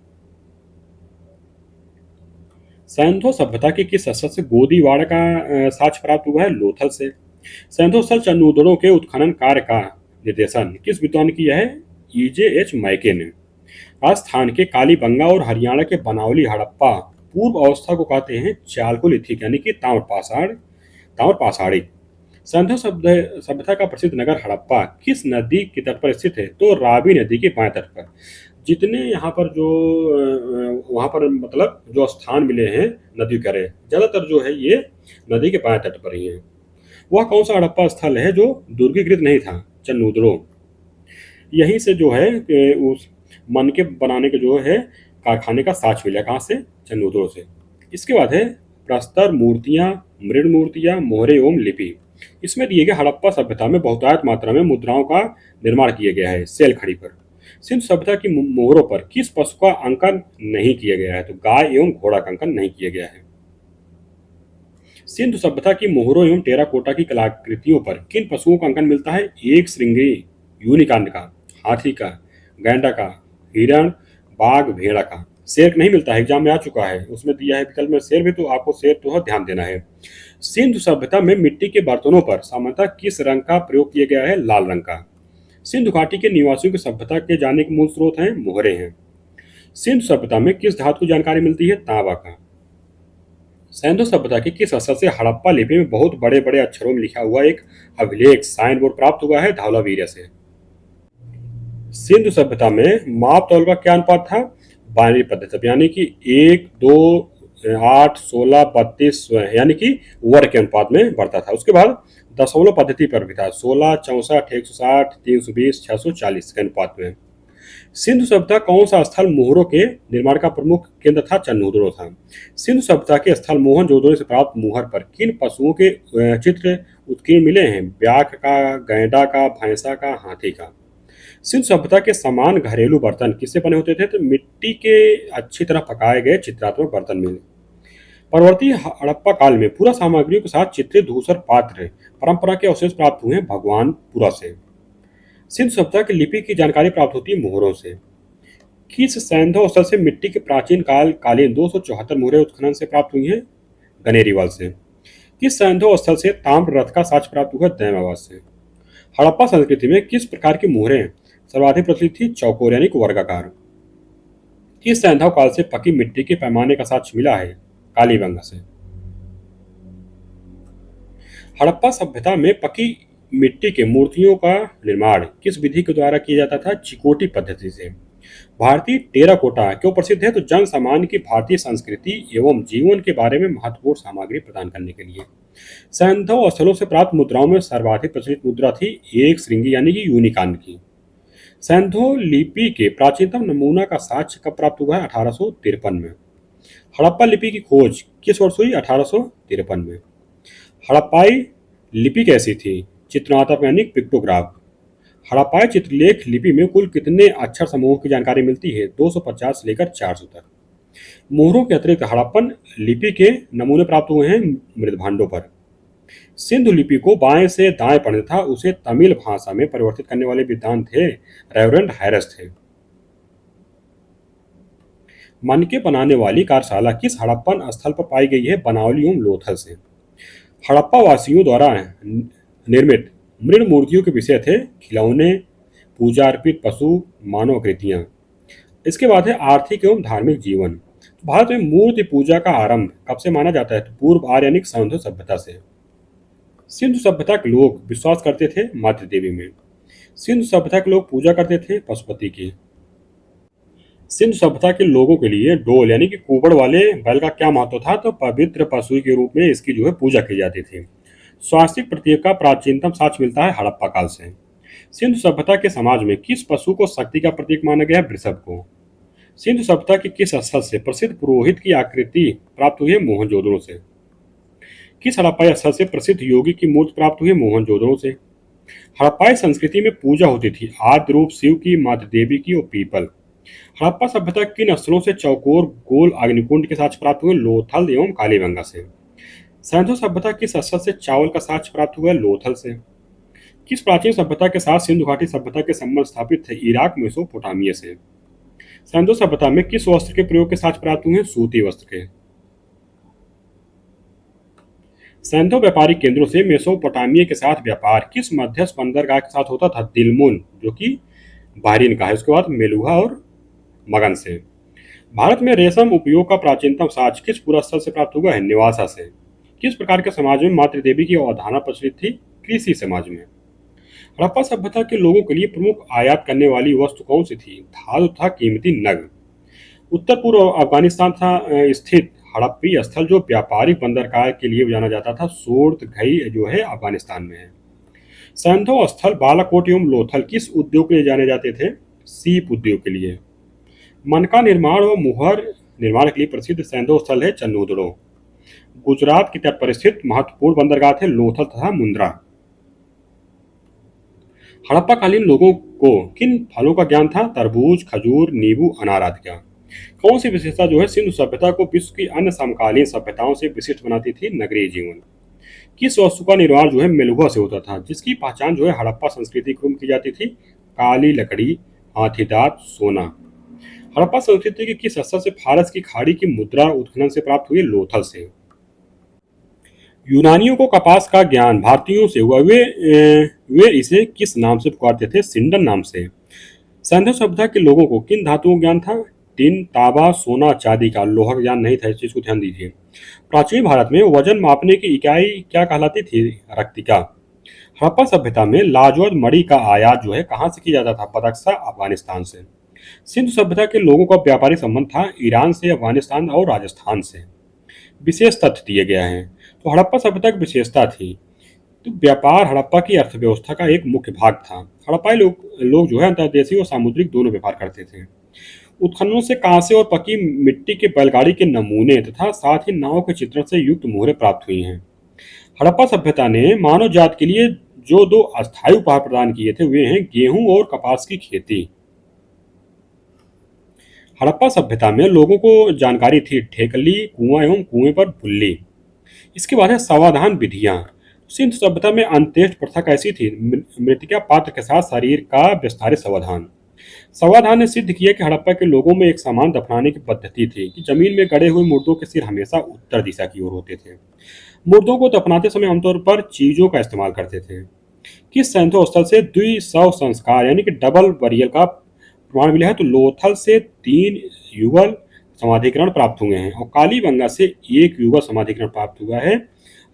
सैंधव सभ्यता के किस स्थल से गोदीवाड़ा का साक्ष्य प्राप्त हुआ है? लोथल से। सैंधव स्थल चन्नूदड़ो के उत्खनन कार्य का निर्देशन किस विद्वान ने किया है? EJ H मैके ने। राजस्थान के कालीबंगा और हरियाणा के बनावली हड़प्पा पूर्व अवस्था को कहते हैं चालकोलिथिक यानी कि ताम्र पाषाणी। सैंधव सभ्यता का प्रसिद्ध नगर हड़प्पा किस नदी के तट पर स्थित है? तो रावी नदी के बाएं तट पर। जितने यहाँ पर जो वहाँ पर मतलब जो स्थान मिले हैं नदी किनारे ज्यादातर जो है ये नदी के बाएं तट पर ही है। वह कौन सा हड़प्पा स्थल है जो दुर्गीकृत नहीं था? चन्नूदड़ो। यहीं से जो है उस मन के बनाने के जो है कारखाने का साक्ष्य मिला। कहाँ से? चन्नूदड़ो से। इसके बाद है प्रस्तर मूर्तियां, मृण मूर्तियां, मोहरे एवं लिपि। इसमें दिए गए हड़प्पा सभ्यता में बहुतायत मात्रा में मुद्राओं का निर्माण किया गया है सेल खड़ी पर। सिंधु सभ्यता की मोहरों पर किस पशु का अंकन नहीं किया गया है? तो गाय एवं घोड़ा का अंकन नहीं किया गया है। सिंधु सभ्यता की मोहरों एवं टेराकोटा की कलाकृतियों पर किन पशुओं का अंकन मिलता है? एक श्रृंगी यूनिकांड का, हाथी का, गैंडा का, हिरण, बाघ, भेड़ा का। शेर नहीं मिलता है, एग्जाम में आ चुका है, उसमें दिया है विकल्प में शेर भी, तो आपको शेर तो ध्यान देना है। सिंधु सभ्यता में मिट्टी के बर्तनों पर सामान्यतः किस रंग का प्रयोग किया गया है? लाल रंग का। सिंधु घाटी के निवासियों की सभ्यता के जानने के मूल स्रोत हैं मोहरे हैं। सिंधु सभ्यता में किस धातु की जानकारी मिलती है? तांबा का। सैंधव सभ्यता के किस स्थल से हड़प्पा लिपि में बहुत बड़े बड़े अक्षरों में लिखा हुआ एक अभिलेख साइन बोर्ड प्राप्त हुआ है? धौलावीरा से। सिंधु सभ्यता में माप तौल का क्या अनुपात था? बाइनरी पद्धति यानी कि 1, 2 8, 16, 32 यानी कि वर्ग के अनुपात में बढ़ता था। उसके बाद दशमलव पद्धति पर भी था, 16, 64, 160, 320, 640 के अनुपात में। सिंधु सभ्यता कौन सा स्थल मोहरों के निर्माण का प्रमुख केंद्र था? चंदोदड़ो था। सिंधु सभ्यता के स्थल मोहनजोदड़ो से प्राप्त मोहर पर किन पशुओं के चित्र उत्कीर्ण मिले हैं? ब्याघ का, गैंडा का, भैंसा का, हाथी का। सिंधु सभ्यता के समान घरेलू बर्तन किससे बने होते थे? तो मिट्टी के अच्छी तरह पकाए गए चित्रात्मक बर्तन मिले। परवर्ती हड़प्पा काल में पूरा सामग्रियों के साथ चित्रित धूसर पात्र परंपरा के अवशेष प्राप्त हुए हैं भगवानपुरा से। सिंधु सभ्यता की लिपि की जानकारी प्राप्त होती है मोहरों से। किस सैंधव स्थल से मिट्टी के प्राचीन कालीन 274 मोहरें उत्खनन से प्राप्त हुई हैं? गनेरीवाल से। किस सैंधव स्थल से ताम्र रथ का साक्ष्य प्राप्त हुआ? दैमाबाद से। हड़प्पा संस्कृति में किस प्रकार की मोहरें सर्वाधिक प्रचलित थी? चौकोर यानी कि वर्गाकार। किस सैंधव काल से पकी मिट्टी के पैमाने का साक्ष्य मिला है? कालीबंगा से। हड़प्पा सभ्यता में पकी मिट्टी के मूर्तियों का निर्माण किस विधि के द्वारा किया जाता था? चिकोटी पद्धति से। भारतीय टेराकोटा क्यों प्रसिद्ध है? तो जन सामान्य की भारतीय संस्कृति एवं जीवन के बारे में महत्वपूर्ण सामग्री प्रदान करने के लिए। सैंधव स्थलों से प्राप्त मुद्राओं में सर्वाधिक प्रचलित मुद्रा थी एक श्रृंगी यानी कि यूनिकॉर्न की। सैंधव लिपि के प्राचीनतम नमूना का साक्ष्य कब प्राप्त हुआ है? 1853 में। हड़प्पा लिपि की खोज किस वर्ष हुई? 1853 में। हड़प्पाई लिपि कैसी थी? चित्रनात्मक यानी पिक्टोग्राफ। हड़प्पाई चित्रलेख लिपि में कुल कितने अक्षर समूहों की जानकारी मिलती है? 250 से लेकर 400 तक। मोहरों के अतिरिक्त हड़प्पन लिपि के नमूने प्राप्त हुए हैं मृदभांडों पर। सिंधु लिपि को बाएं से दाएं पढ़ना था, उसे तमिल भाषा में परिवर्तित करने वाले विद्वान थे रेवरेंड हैरिस थे। मनके बनाने वाली कार्यशाला किस हड़प्पन स्थल पर पाई गई है? बनावली एवं लोथल से। हड़प्पा वासियों द्वारा निर्मित मृण मूर्तियों के विषय थे खिलौने, पूजा अर्पित पशु, मानव आकृतियां। इसके बाद है आर्थिक एवं धार्मिक जीवन। तो भारत में मूर्ति पूजा का आरंभ कब से माना जाता है? तो पूर्व आर्यनिक सिंधु सभ्यता से। सिंधु सभ्यता के लोग विश्वास करते थे मातृ देवी में। सिंधु सभ्यता के लोग पूजा करते थे पशुपति की। सिंधु सभ्यता के लोगों के लिए डोल यानी कि कुबड़ वाले बैल का क्या महत्व था? तो पवित्र पशु के रूप में इसकी जो है पूजा की जाती थी। स्वास्तिक प्रतीक का प्राचीनतम साक्ष्य मिलता है हड़प्पा काल से। सिंधु सभ्यता के समाज में किस पशु को शक्ति का प्रतीक माना गया है? वृषभ को। सिंधु सभ्यता के किस स्थल से प्रसिद्ध पुरोहित की आकृति प्राप्त हुई है? मोहनजोदड़ो से। किस हड़प्पाई स्थल से प्रसिद्ध योगी की मूर्ति प्राप्त हुई है? मोहनजोदड़ो से। हड़प्पाई संस्कृति में पूजा होती थी आद्य रूप शिव की, मातृ देवी की और पीपल। हड़प्पा सभ्यता किन स्थलों से चौकोर गोल अग्निकुंड के साक्ष्य प्राप्त हुए? लोथल एवं कालीबंगा से। सैंधव सभ्यता किस स्थल से चावल का साक्ष्य प्राप्त हुआ? लोथल से। किस प्राचीन सभ्यता के साथ सिंधु घाटी सभ्यता के संबंध स्थापित थे? इराक, मेसोपोटामिया से। सैंधव सभ्यता में किस वस्त्र के प्रयोग के साक्ष्य प्राप्त हुए? सूती वस्त्र के। सैंधव व्यापारी केंद्रों से मेसोपोटामिया के साथ व्यापार किस मध्यस्थ बंदरगाह के साथ होता था? दिलमुन जो कि बहरीन का है। उसके बाद मेलुहा और मगन से। भारत में रेशम उपयोग का प्राचीनतम साक्ष्य किस पूरा स्थल से प्राप्त हुआ है? निवासा से। किस प्रकार के समाज में मातृ देवी की अवधारणा प्रचलित थी? कृषि समाज में। हड़प्पा सभ्यता के लोगों के लिए प्रमुख आयात करने वाली वस्तु कौन सी थी? धातु तथा कीमती नग। उत्तर पूर्व अफगानिस्तान था स्थित हड़प्पी स्थल जो व्यापारिक बंदरगाह के लिए जाना जाता था, सोर्त घई जो है अफगानिस्तान में है। सैंधव स्थल बालाकोट एवं लोथल किस उद्योग के लिए जाने जाते थे? सीप उद्योग के लिए। मनका निर्माण व मुहर निर्माण के लिए प्रसिद्ध सैंधव स्थल है चंदोदड़ो। गुजरात की तट पर स्थित महत्वपूर्ण बंदरगाह थे लोथल तथा मुंद्रा। हड़प्पा कालीन लोगों को किन फलों का ज्ञान था? तरबूज, खजूर, नींबू, अनार आदि का। कौन सी विशेषता जो है सिंधु सभ्यता को विश्व की अन्य समकालीन सभ्यताओं से विशिष्ट बनाती थी? नगरीय जीवन। किस वस्तु का निर्माण जो है मेलुहा से होता था, जिसकी पहचान जो है हड़प्पा संस्कृति में की जाती थी? काली लकड़ी, हाथी दांत, सोना। हड़प्पा संस्कृति के किस स्थल से फारस की खाड़ी की मुद्रा उत्खनन से प्राप्त हुई? लोथल से। यूनानियों को कपास का ज्ञान भारतीयों से हुआ, वे इसे किस नाम से पुकारते थे? सिंडन नाम से। सैंधव सभ्यता के लोगों को किन धातुओं का ज्ञान था? टिन, तांबा, सोना, चांदी का। लोहा का ज्ञान नहीं था, इस चीज को ध्यान दीजिए। प्राचीन भारत में वजन मापने की इकाई क्या कहलाती थी? रक्तिका। हड़प्पा सभ्यता में लाजवत मणि का आयात जो है कहाँ से किया जाता था? बदख्शा, अफगानिस्तान से। सिंधु सभ्यता के लोगों का व्यापारिक संबंध था ईरान से, अफगानिस्तान और राजस्थान से। विशेष तथ्य दिए गए हैं। तो हड़प्पा सभ्यता की विशेषता थी, तो व्यापार हड़प्पा की अर्थव्यवस्था का एक मुख्य भाग था। हड़प्पाई लोग जो है अंतर्देशीय और सामुद्रिक दोनों व्यापार करते थे। उत्खननों से कांसे और पकी मिट्टी के बैलगाड़ी के नमूने तथा साथ ही नाव के चित्रण से युक्त मोहरें प्राप्त हुई हैं। हड़प्पा सभ्यता ने मानव जाति के लिए जो दो अस्थायी उपहार प्रदान किए थे वे हैं गेहूं और कपास की खेती। हड़प्पा सभ्यता में लोगों को जानकारी थी ठेकली, कुआं एवं कुएं पर बुल्ली। इसके बाद है समाधान विधियां। सिंधु सभ्यता में अंत्येष्टि प्रथा कैसी थी? मृतिका पात्र के साथ शरीर का विस्तारित समाधान। समाधान ने सिद्ध किया कि हड़प्पा के लोगों में एक समान दफनाने की पद्धति थी कि जमीन में गड़े हुए मुर्दों के सिर हमेशा उत्तर दिशा की ओर होते थे। मुर्दों को दफनाते समय आमतौर पर चीजों का इस्तेमाल करते थे। किस सैंधव स्थल से द्विशव संस्कार यानी कि डबल बरियल का प्रमाण मिला है? तो लोथल से 3 युगल समाधिकरण प्राप्त हुए हैं और कालीबंगा से 1 युगल समाधिकरण प्राप्त हुआ है।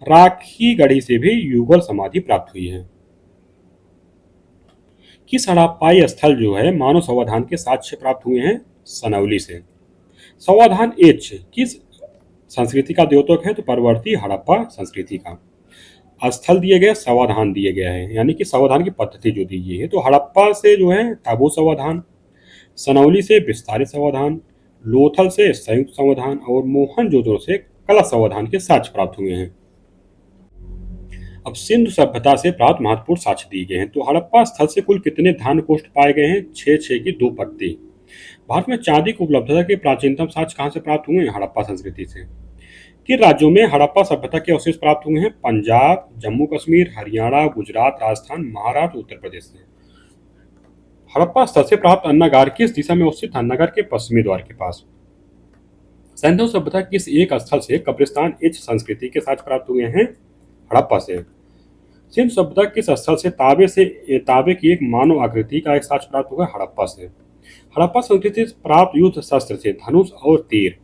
राखी गढ़ी से भी युगल समाधि प्राप्त हुई है। किस हड़प्पाई स्थल जो है मानव समाधान के साक्ष्य प्राप्त हुए हैं? सनौली से। समाधान एच किस संस्कृति का द्योतक है? तो परवर्ती हड़प्पा संस्कृति का। स्थल दिए गए, समाधान दिए गया है, यानी कि समाधान की पद्धति जो दी गई है। तो हड़प्पा से जो है ताबू समाधान, सनौली से विस्तारित समाधान, लोथल से संयुक्त समाधान और मोहनजोदड़ो से कला समाधान के साक्ष्य प्राप्त हुए हैं। अब सिंधु सभ्यता से प्राप्त महत्वपूर्ण साक्ष्य दिए गए हैं। तो हड़प्पा स्थल से कुल कितने धान कोष्ठ पाए गए हैं? 6 की 2 पत्ती। भारत में चांदी की उपलब्धता के प्राचीनतम साक्ष्य कहाँ से प्राप्त हुए हैं? हड़प्पा संस्कृति से। किन राज्यों में हड़प्पा सभ्यता के अवशेष प्राप्त हुए हैं? पंजाब, जम्मू कश्मीर, हरियाणा, गुजरात, राजस्थान, महाराष्ट्र, उत्तर प्रदेश से। हड़प्पा स्थल से प्राप्त अन्नागार किस दिशा में अवस्थित? अन्नागार के पश्चिमी द्वार के पास। सैंधव सभ्यता किस एक स्थल से कब्रिस्तान एच संस्कृति के साक्ष्य प्राप्त हुए हैं? हड़प्पा से। सिंधु सभ्यता किस स्थल से ताबे की एक मानव आकृति का एक साक्ष्य प्राप्त हुआ? हड़प्पा से। हड़प्पा संस्कृति से प्राप्त युद्ध शस्त्र थे धनुष और तीर।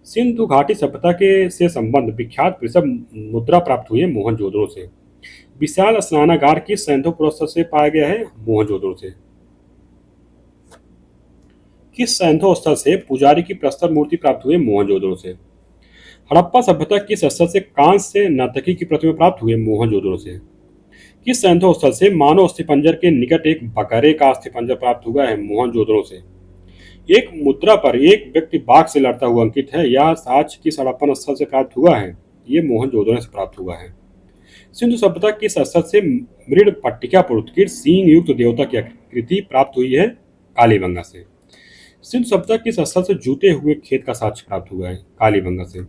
सिंधु घाटी सभ्यता के से संबंध विख्यात वृषभ मुद्रा प्राप्त हुई है मोहनजोदड़ो से। विशाल स्नानागार किस सैंधव पुरस्कार से पाया गया है? मोहनजोदड़ो से। किस सैंधव स्थल से पुजारी की प्रस्तर मूर्ति प्राप्त हुई है? मोहनजोदड़ो से। हड़प्पा सभ्यता किस स्थल से कांस्य से नर्तकी की प्रतिमा प्राप्त हुई है? मोहनजोदड़ो से। किस सैंधव स्थल से मानव अस्थिपंजर के निकट एक बकरे का अस्थिपंजर प्राप्त हुआ है? मोहनजोदड़ो से। एक मुद्रा पर एक व्यक्ति बाघ से लड़ता हुआ अंकित है, यह साक्ष्य किस हड़प्पन स्थल से प्राप्त हुआ है? ये मोहनजोदड़ो से प्राप्त हुआ है। सिंधु सभ्यता किस स्थल से मृड पट्टिका पुरुत्कीर सींग युक्त देवता की आकृति प्राप्त हुई है? कालीबंगा से। सिंधु सभ्यता किस स्थल से जूते हुए खेत का साक्ष्य प्राप्त हुआ है? कालीबंगा से।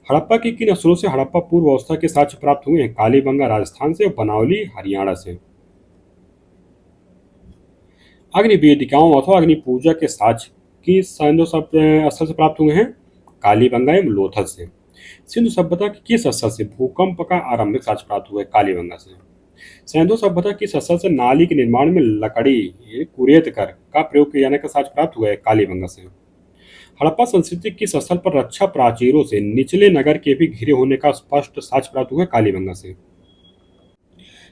हड़प्पा के किन स्थलों से हड़प्पा पूर्व अवस्था के साक्ष्य प्राप्त हुए हैं? कालीबंगा राजस्थान से और बनावली हरियाणा से। अग्नि वेदिकाओं अथवा अग्नि पूजा के साक्ष्य किस सैंधव स्थल से प्राप्त हुए हैं? कालीबंगा एवं लोथल से। सिंधु सभ्यता के किस स्थल से भूकंप का आरंभिक साक्ष्य प्राप्त हुआ है? कालीबंगा से। सैंधव सभ्यता किस स्थल से नाली के निर्माण में लकड़ी कुरेद कर का प्रयोग किए जाने का साक्ष्य प्राप्त हुआ है? कालीबंगा से। हड़प्पा संस्कृति किस स्थल पर रक्षा प्राचीरों से निचले नगर के भी घिरे होने का स्पष्ट साक्ष्य प्राप्त हुआ है? कालीबंगा से।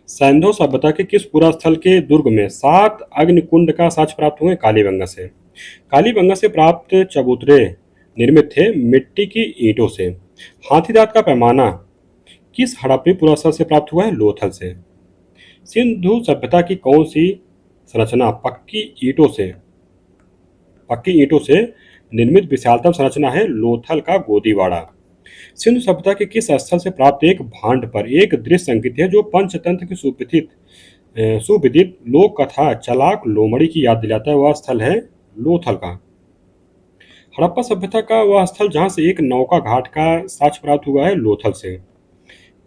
सैंधव सभ्यता के किस पुरा स्थल के दुर्ग में 7 अग्निकुंड का साक्ष्य प्राप्त हुए? कालीबंगा से। कालीबंगा से प्राप्त चबूतरे निर्मित थे मिट्टी की ईंटों से। हाथी दांत का पैमाना किस हड़प्पी पुरा स्थल से प्राप्त हुआ है? लोथल से। सिंधु सभ्यता की कौन सी संरचना पक्की ईंटों से निर्मित विशालतम संरचना है? लोथल का गोदीवाड़ा। सिंधु सभ्यता के किस स्थल से प्राप्त एक भांड पर एक दृश्य संकेत है जो पंचतंत्र की सुविदित लोक कथा चलाक लोमड़ी की याद दिलाता है? वह स्थल है लोथल का। हड़प्पा सभ्यता का वह स्थल जहां से एक नौका घाट का साक्ष्य प्राप्त हुआ है? लोथल से।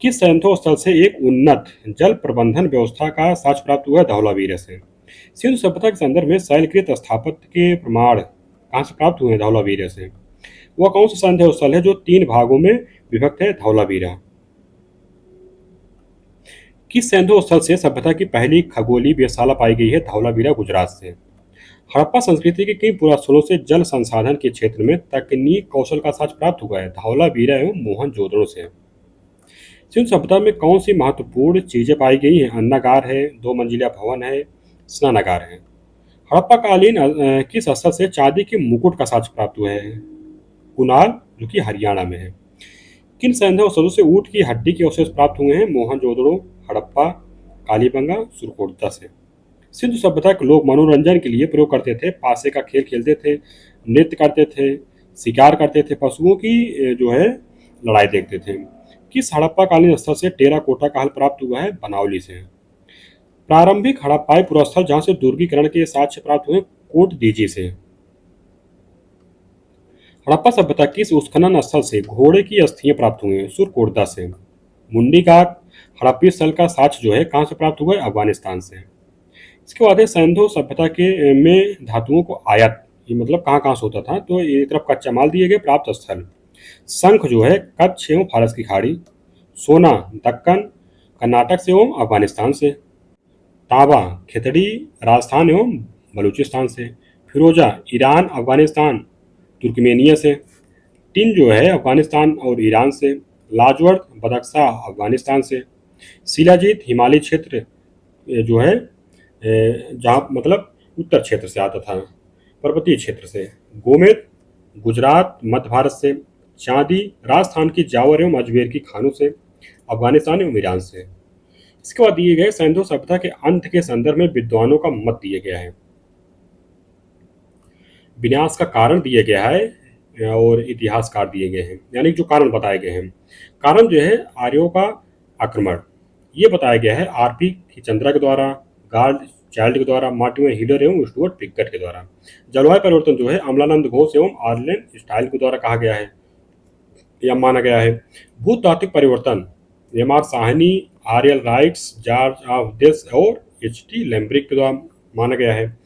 किस सैंधव स्थल से एक उन्नत जल प्रबंधन व्यवस्था का साक्ष्य प्राप्त हुआ है? धौलावीरा से। सिंधु सभ्यता के संदर्भ में शैलकृत स्थापत्य के प्रमाण कहाँ से प्राप्त हुए हैं? धौलावीरा से। वह कौन सा सैंधव स्थल है जो 3 भागों में विभक्त है? धौलावीरा। किस सैंधव स्थल से सभ्यता की पहली खगोलीय वेधशाला पाई गई है? धौलावीरा गुजरात से। हड़प्पा संस्कृति के किन पुरास्थलों से जल संसाधन के क्षेत्र में तकनीक कौशल का साक्ष्य प्राप्त हुआ है? धौलावीरा एवं मोहनजोदड़ो से। सिंधु सभ्यता में कौन सी महत्वपूर्ण चीजें पाई गई हैं? अन्नागार है, 2 मंजिला भवन है, स्नानागार है। हड़प्पा कालीन किस स्थल से चांदी के मुकुट का साक्ष्य प्राप्त हुआ है? कुनाल जो कि हरियाणा में है। किन सैन्य स्थलों से ऊँट की हड्डी के अवशेष प्राप्त हुए हैं? मोहनजोदड़ो, हड़प्पा, कालीबंगा, सुरकोटदा से। सिंधु सभ्यता के लोग मनोरंजन के लिए प्रयोग करते थे, पासे का खेल खेलते थे, नृत्य करते थे, शिकार करते थे, पशुओं की जो है लड़ाई देखते थे। किस हड़प्पा कालीन स्थल से टेराकोटा का हल प्राप्त हुआ है? बनावली से। प्रारंभिक हड़प्पाई पुरस्थल जहां से दुर्गीकरण के साक्ष्य प्राप्त हुए? कोट दीजी से। हड़प्पा सभ्यता किस उत्खनन स्थल से घोड़े की अस्थियां प्राप्त हुई हैं? सुरकोटदा से। मुंडी का हड़प्पी स्थल का साक्ष्य जो है कहाँ से प्राप्त हुआ है? अफगानिस्तान से। इसके बाद है सिंधु सभ्यता के में धातुओं को आयात, ये मतलब कहाँ कहाँ से होता था? तो एक तरफ कच्चा माल दिए गए, प्राप्त स्थल शंख जो है कच्छ एवं फारस की खाड़ी, सोना दक्कन कर्नाटक से एवं अफगानिस्तान से, तांबा खितड़ी राजस्थान एवं बलूचिस्तान से, फिरोजा ईरान अफगानिस्तान तुर्कमेनिया से, टिन जो है अफगानिस्तान और ईरान से, लाजवर्द बदख्शा अफगानिस्तान से, शिलाजीत हिमालय क्षेत्र जो है जहाँ मतलब उत्तर क्षेत्र से आता था, पर्वतीय क्षेत्र से, गोमेद गुजरात मध्य भारत से, चांदी राजस्थान की जावर एवं अजमेर की खानों से, अफगानिस्तान एवं ईरान से। इसके बाद दिए गए सिंधु सभ्यता के अंत के संदर्भ में विद्वानों का मत दिया गया है। विनाश का कारण दिया गया है और इतिहासकार दिए गए हैं, यानी जो कारण बताए गए हैं। कारण जो है आर्यों का आक्रमण, ये बताया गया है आरपी चंद्रा के द्वारा, गार्ड चाइल्ड के द्वारा, मार्टिन हीलर एवं स्टुअर्ट पिगट के द्वारा। जलवायु परिवर्तन जो है अमलानंद घोष एवं आर्लेन स्टाइल के द्वारा कहा गया है या माना गया है। भूतात्विक परिवर्तन M R Sahni, R L Raikes, George ऑफ दिस और एच टी लैम्ब्रिक के द्वारा माना गया है।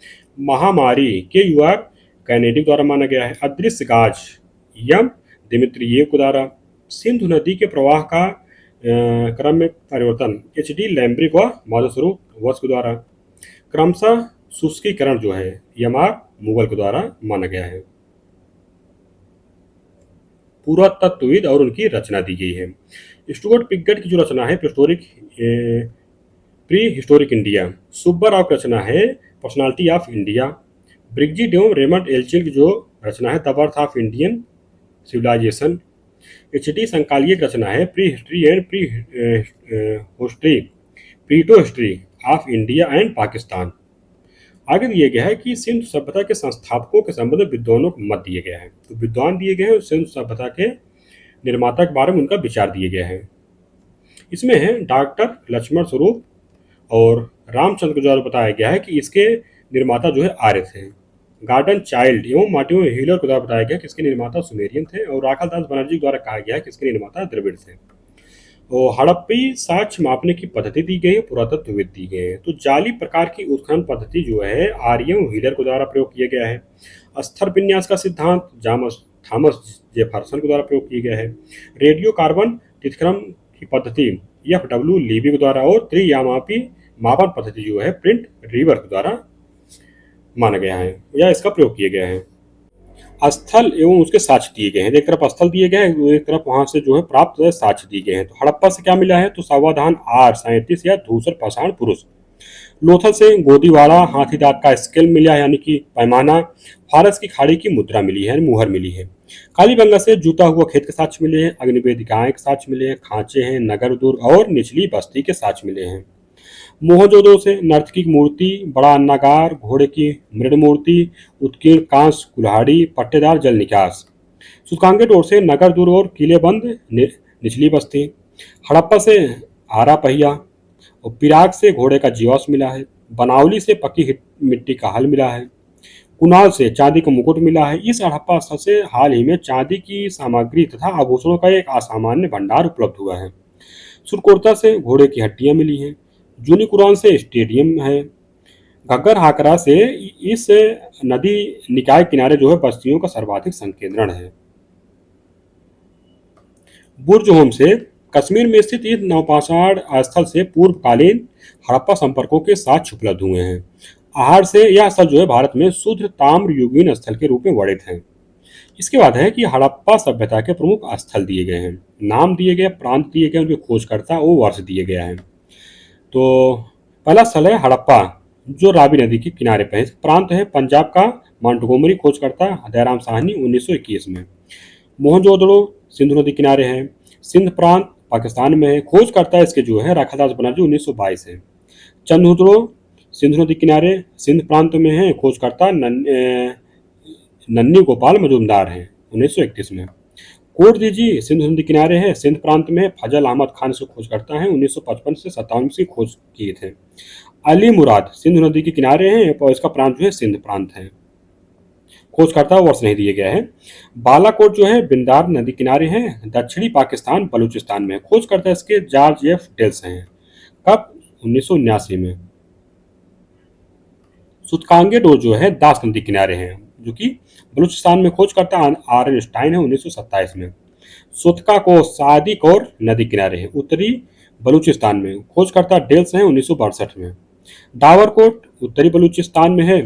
महामारी के युवा कैनेडी द्वारा माना गया है। अदृश्य गाज यम दिमित्रियेव के द्वारा। सिंधु नदी के प्रवाह का क्रम में परिवर्तन एच डी लैम्ब्रिक व माधवस्वरूप वत्स के द्वारा। क्रमशः शुष्कीकरण जो है यम आर मुगल के द्वारा माना गया है। पुरातत्वविद और उनकी रचना दी गई है। स्टुअर्ट पिगट की जो रचना है pre historic India. Subba Rao की रचना है पर्सनालिटी ऑफ इंडिया। ब्रिगजिट एवं रेमंड एल्चिल की जो रचना है the birth of Indian civilisation. H D Sankalia की रचना है pre history and proto history of India and Pakistan. आगे दिया गया है कि सिंधु सभ्यता के संस्थापकों के संबंध में विद्वानों को मत दिए गए हैं। तो विद्वान दिए गए हैं और सिंधु सभ्यता के निर्माता के बारे में उनका विचार दिए गए हैं। इसमें है डॉक्टर लक्ष्मण स्वरूप और रामचंद्र के द्वारा बताया गया है कि इसके निर्माता जो है आर्य थे। गार्डन चाइल्ड एवं मार्टिन हीलर के द्वारा बताया गया कि इसके निर्माता सुमेरियन थे और राखालदास बनर्जी द्वारा कहा गया है कि इसके निर्माता द्रविड़ थे। और हड़प्पी साक्ष्य मापने की पद्धति दी गई है, पुरातत्वविद दी गए हैं। तो जाली प्रकार की उत्खनन पद्धति जो है आर्यों हीलर के द्वारा प्रयोग किया गया है। स्तर विन्यास का सिद्धांत थॉमस जेफरसन के द्वारा प्रयोग किया गया है। रेडियो कार्बन तिथक्रम की पद्धति एफ.डब्ल्यू. लीबी के द्वारा और त्रियामापी मापन पद्धति जो है प्रिंट रिवर के द्वारा माना गया है या इसका प्रयोग किया गया है। स्थल एवं उसके साक्ष्य दिए गए हैं। एक तरफ स्थल दिए गए हैं, एक तरफ वहां से जो है प्राप्त साक्ष्य दिए गए हैं। तो हड़प्पा से क्या मिला है? तो सावधान R37 या धूसर पाषाण पुरुष। लोथल से गोदीवाड़ा हाथी दांत का स्केल मिला है यानी कि पैमाना। फारस की खाड़ी की मुद्रा मिली है, मुहर मिली है। कालीबंगा से जूता हुआ खेत के साक्ष्य मिले हैं। अग्निवेदिकाएं के साक्ष्य मिले हैं। खांचे हैं, नगर दुर्ग और निचली बस्ती के साक्ष्य मिले हैं। मोहनजोदड़ो से नर्तकी की मूर्ति, बड़ा अन्नागार, घोड़े की मृद मूर्ति, उत्कीर्ण कांस कुल्हाड़ी, पट्टेदार जल निकास। सुकांगेटोर से नगर दुर्ग और किलेबंद निचली बस्ती। हड़प्पा से आरा पहिया और पिराग से घोड़े का जीवाश्म मिला है। बनावली से पक्की मिट्टी का हल मिला है। कुनाल से चांदी का मुकुट मिला है। इस हड़प्पा स्थल से हाल ही में चांदी की सामग्री तथा आभूषणों का एक असामान्य भंडार उपलब्ध हुआ है। सुरकोटदा से घोड़े की हड्डियां मिली हैं। जूनी कुरान से स्टेडियम है। घग्गर हाकरा से इस नदी निकाय किनारे जो है बस्तियों का सर्वाधिक संकेंद्रण है। बुर्ज होम से कश्मीर में स्थित इस नवपाषाण स्थल से पूर्वकालीन हड़प्पा संपर्कों के साक्ष्य उपलब्ध हुए हैं। आहार से यह स्थल जो है भारत में शुद्ध ताम्र युगीन स्थल के रूप में वर्णित है। इसके बाद है कि हड़प्पा सभ्यता के प्रमुख स्थल दिए गए हैं, नाम दिए गए, प्रांत दिए गए, उनके खोजकर्ता और वर्ष दिए गया है। तो पहला स्थल है हड़प्पा जो रावी नदी के किनारे पर है। प्रांत है पंजाब का मांटगोमरी, खोजकर्ता दयाराम साहनी 1921 में। मोहनजोदड़ो सिंधु नदी किनारे है। सिंध प्रांत पाकिस्तान में है, खोज करता है इसके जो है राखादास बनर्जी 1922 है। चंद्रहुदड़ो सिंधु नदी किनारे सिंध प्रांत में है, खोजकर्ता नन्नी गोपाल मजूमदार हैं 1931 में। कोटदीजी सिंधु नदी किनारे है, सिंध प्रांत में है, फजल अहमद खान से खोज करता है 1955 से 57 की खोज किए थे। अली मुराद सिंधु नदी के किनारे हैं और इसका प्रांत जो है सिंध प्रांत है, खोज करता वर्ष नहीं दिया गया है। बालाकोट जो है बिंदार नदी किनारे है, दक्षिणी पाकिस्तान बलूचिस्तान में, खोज करता इसके जॉर्ज एफ डेल्स हैं। कब? 1979 में। सुतकांगे डोर जो है दास नदी किनारे हैं, जो कि बलूचिस्तान में, खोज करता आर एन स्टाइन है 1927 में। सुतका को सादिक और नदी किनारे हैं, उत्तरी बलूचिस्तान में, खोज करता डेल्स हैं 1962 में। डावरकोट उत्तरी बलूचिस्तान में है,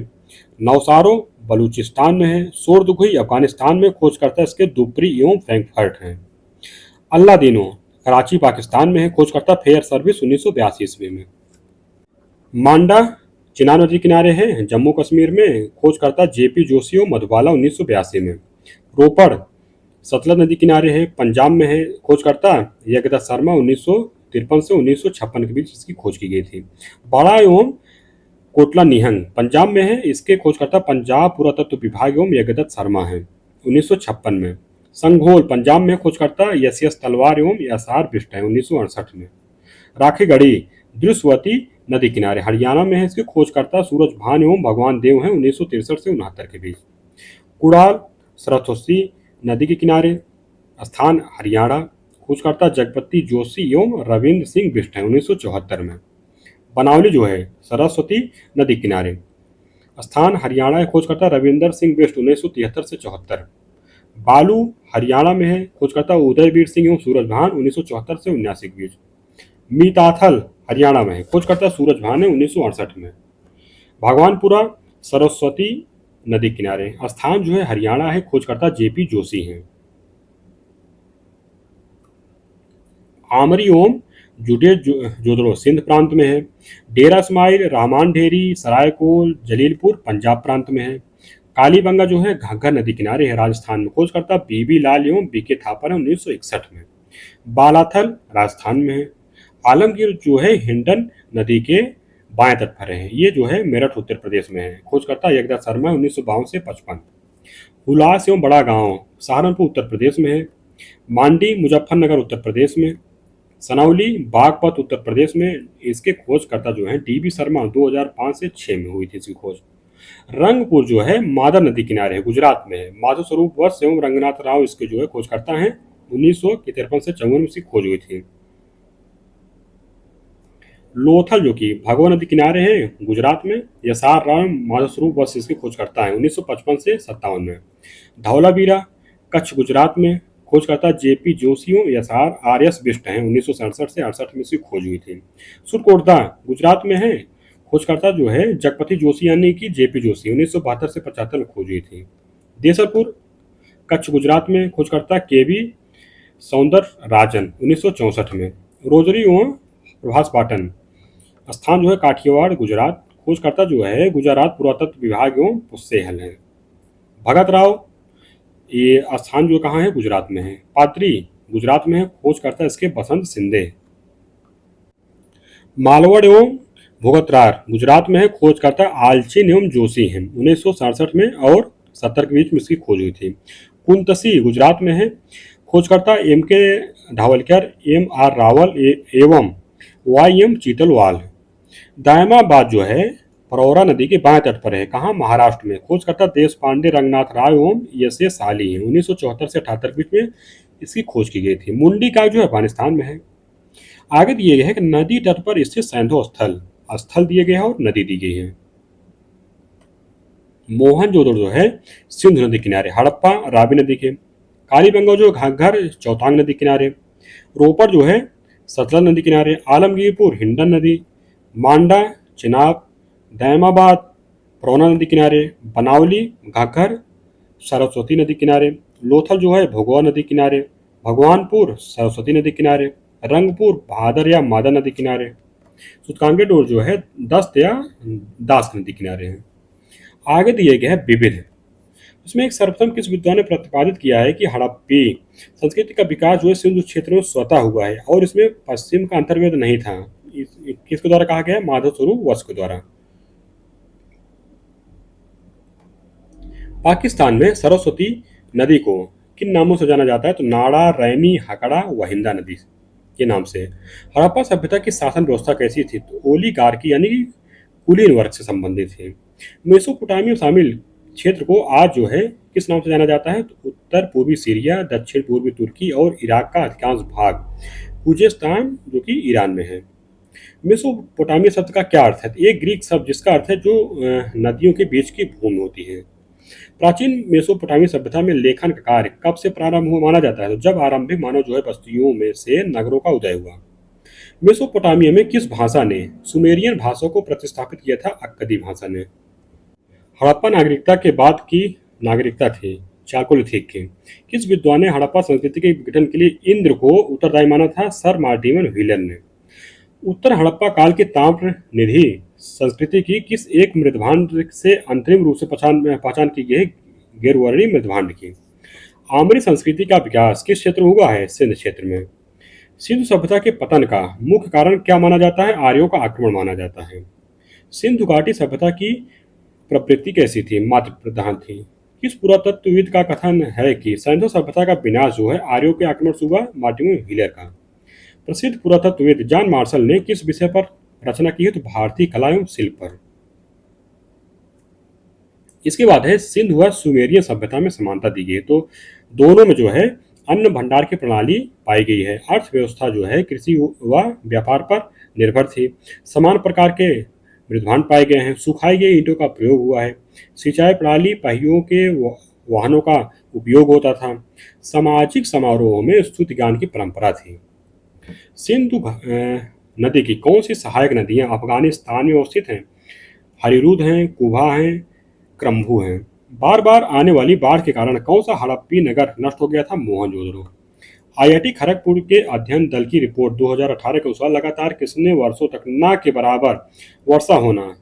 नौसारो बलूचिस्तान में है, सोरदुगुई अफगानिस्तान में, खोज करता इसके दुपरी एवं फ्रैंकफर्ट हैं। अल्लादीनो कराची पाकिस्तान में है, खोज करता फेयर सर्विस 1982 ईस्वी में। मांडा चिनाब नदी किनारे है, जम्मू कश्मीर में, खोज करता जेपी जोशी और मधुबाला 1982 में। रोपड़ सतलज नदी किनारे है, पंजाब में है, खोज करता यज्ञदत्त शर्मा 1953 से 1956 के बीच इसकी खोज की गई थी। बड़ा एवं कोटला निहंग पंजाब में है, इसके खोजकर्ता पंजाब पुरातत्व विभाग एवं यज्ञदत्त शर्मा है 1956 में। संघोल पंजाब में, खोजकर्ता यस तलवार एवं एसआर बिष्ट है 1968 में। राखीगढ़ी दृश्यवती नदी किनारे हरियाणा में है, इसके खोजकर्ता सूरज भान एवं भगवान देव हैं 1963 से 69 के बीच। कुड़ाल सरस्वती नदी के किनारे, स्थान हरियाणा, खोजकर्ता जगपति जोशी एवं रविंद्र सिंह बिष्ट हैं 1974 में। बनावली जो है सरस्वती नदी किनारे, स्थान हरियाणा, खोजकर्ता रविंदर सिंह बिष्ट 1973 से 74। बालू हरियाणा में है, खोजकर्ता उदयवीर सिंह एवं सूरज भान 1974 से 79 के बीच। मीताथल हरियाणा में है, खोजकर्ता सूरज भान है 1968 में। भगवानपुरा सरस्वती नदी किनारे, स्थान जो है हरियाणा है, खोजकर्ता जेपी जोशी हैं। आमरी ओम जुडे जोधड़ो सिंध प्रांत में है। डेरा इस्माइल रहमान ढेरी सरायकोल जलीलपुर पंजाब प्रांत में है। कालीबंगा जो है घाघर नदी किनारे है, राजस्थान में, खोज करता बीबी लाल एवं बीके थापर है 1961 में। बालाथल राजस्थान में है। आलमगीर जो है हिंडन नदी के बाएं तट पर है, ये जो है मेरठ उत्तर प्रदेश में है, खोज करता यज्ञदत्त शर्मा 1952 से 55। हुलास एवं बड़ा गांव सहारनपुर उत्तर प्रदेश में है। मांडी मुजफ्फरनगर उत्तर प्रदेश में। सनौली बागपत उत्तर प्रदेश में, इसके खोजकर्ता जो है डीबी शर्मा 2005 से 6 में हुई थी इसकी खोज। रंगपुर जो है मादा नदी किनारे है, गुजरात में है, माधव स्वरूप वत्स एवं रंगनाथ राव इसके जो है खोजकर्ता हैं 1953 से 54 में इसकी खोज हुई थी। लोथल जो कि भगवा नदी किनारे है गुजरात में, यसार राव माधव स्वरूप वत्स इसकी खोजकर्ता है 1955 से 57 में। धौलावीरा कच्छ गुजरात में, खोजकर्ता JP Joshi SR R S Bisht हैं 1967 से 68 में इसकी खोज हुई थी। सुरकोटदा गुजरात में है, खोजकर्ता जो है जगपति जोशी यानी कि जेपी जोशी 1972 से 75 में खोज हुई थी। देसरपुर कच्छ गुजरात में, खोजकर्ता केवी सौंदर राजन 1964 में। रोजरी एवं प्रभास पाटन, स्थान जो है काठियावाड़ गुजरात, खोजकर्ता जो है गुजरात पुरातत्व विभाग एवं पुस्सेहल है। भगत राव ये स्थान जो कहाँ है गुजरात में है। पात्री गुजरात में है, खोज करता है इसके बसंत सिंधे। मालवड़ एवं भोगतरार गुजरात में है, खोज करता है आलचिन एवं जोशी हैं 1967 में और 70 के बीच में इसकी खोज हुई थी। कुंतसी गुजरात में है, खोजकर्ता एम के धावलकर एम आर रावल एवं वाई एम चीतलवाल। दायमाबाद जो है परौरा नदी के बाएं तट पर है, कहाँ महाराष्ट्र में, खोज करता देश पांडे रंगनाथ राव एवं एस ए साली हैं 1974 से 78 के बीच में इसकी खोज की गई थी। मुंडी का जो है अफगानिस्तान में है। आगे दिए गए हैं कि नदी तट पर स्थित सैंधो स्थल स्थल दिए गए हैं और नदी दी गई है। मोहनजोदड़ो जो है सिंधु नदी किनारे, हड़प्पा रावी नदी के। कालीबंगा जो घाघर चौतांग नदी किनारे। रोपड़ जो है सतलज नदी किनारे। आलमगीरपुर हिंडन नदी। मांडा चिनाब दैमाबाद परौना नदी किनारे। बनावली घाघर सरस्वती नदी किनारे। लोथल जो है भगवा नदी किनारे। भगवानपुर सरस्वती नदी किनारे। रंगपुर भादर या मादा नदी किनारे। सुतकांगे डोर जो है दस्त या दास नदी किनारे हैं। आगे दिए गए हैं विविध। इसमें एक सर्वप्रथम किस विद्वान ने प्रतिपादित किया है कि हड़प्पी संस्कृति का विकास जो है सिंधु क्षेत्र में स्वतः हुआ है और इसमें पश्चिम का अंतर्वेद नहीं था। किसके द्वारा कहा गया है? माधव स्वरूप वत्स के द्वारा। पाकिस्तान में सरस्वती नदी को किन नामों से जाना जाता है? तो नाड़ा, रैनी, हकड़ा, वहिंदा नदी के नाम से। हड़प्पा सभ्यता की शासन व्यवस्था कैसी थी? तो ओलिगार्की यानी कि कुलीन वर्ग से संबंधित थी। मेसोपोटामिया शामिल क्षेत्र को आज जो है किस नाम से जाना जाता है? तो उत्तर पूर्वी सीरिया, दक्षिण पूर्वी तुर्की और इराक का अधिकांश भाग, खुजेस्तान जो कि ईरान में है। मेसोपोटामिया शब्द का क्या अर्थ है? तो एक ग्रीक शब्द जिसका अर्थ है जो नदियों के बीच की भूमि होती है। प्राचीन मेसोपोटामिया सभ्यता में लेखन का कार्य कब से प्रारंभ हुआ माना जाता है? तो जब आरंभिक मानव जो है बस्तियों में से नगरों का उदय हुआ। मेसोपोटामिया में किस भाषा ने सुमेरियन भाषा को प्रतिस्थापित किया था? अक्कदी भाषा ने। हड़प्पा नागरिकता के बाद की नागरिकता थी चाकोलिथिक की। किस विद्वान ने हड़प्पा संस्कृति के विघटन के लिए इंद्र को उत्तरदायी माना था? सर मार्टिन व्हीलर ने। उत्तर हड़प्पा काल की ताम्र निधि संस्कृति की किस एक मृदभांड से अंतरिम रूप से पहचान की गई? गैरवर्णी मृदभांड की। आमरी संस्कृति का विकास किस क्षेत्र में हुआ है? सिंध क्षेत्र में। सिंधु सभ्यता के पतन का मुख्य कारण क्या माना जाता है? आर्यों का आक्रमण माना जाता है। सिंधु घाटी सभ्यता की प्रवृत्ति कैसी थी? मातृ प्रधान थी। किस पुरातत्वविद का कथन है कि सिंधु सभ्यता का विनाश जो है आर्यों के आक्रमण से हुआ? मार्टिन व्हीलर का। प्रसिद्ध पुरातत्वविद जॉन मार्शल ने किस विषय पर रचना की है? तो भारतीय कला एवं शिल्प पर। इसके बाद है सिंध व सुमेरियन सभ्यता में समानता दी गई है। तो दोनों में जो है अन्न भंडार की प्रणाली पाई गई है। अर्थव्यवस्था जो है कृषि व व्यापार पर निर्भर थी। समान प्रकार के मृदभांड पाए गए हैं। सुखाई गई ईंटों का प्रयोग हुआ है। सिंचाई प्रणाली पहियों के वाहनों का उपयोग होता था। सामाजिक समारोहों में स्तुति गान की परंपरा थी। सिंधु नदी की कौन सी सहायक नदियां अफगानिस्तान में अवस्थित हैं? हरिरुद हैं, कुभा हैं, क्रम्भू हैं। बार बार आने वाली बाढ़ के कारण कौन सा हड़प्पी नगर नष्ट हो गया था? मोहनजोदड़ो। आईआईटी खड़गपुर के अध्ययन दल की रिपोर्ट 2018 के अनुसार लगातार कितने वर्षों तक न के बराबर वर्षा होना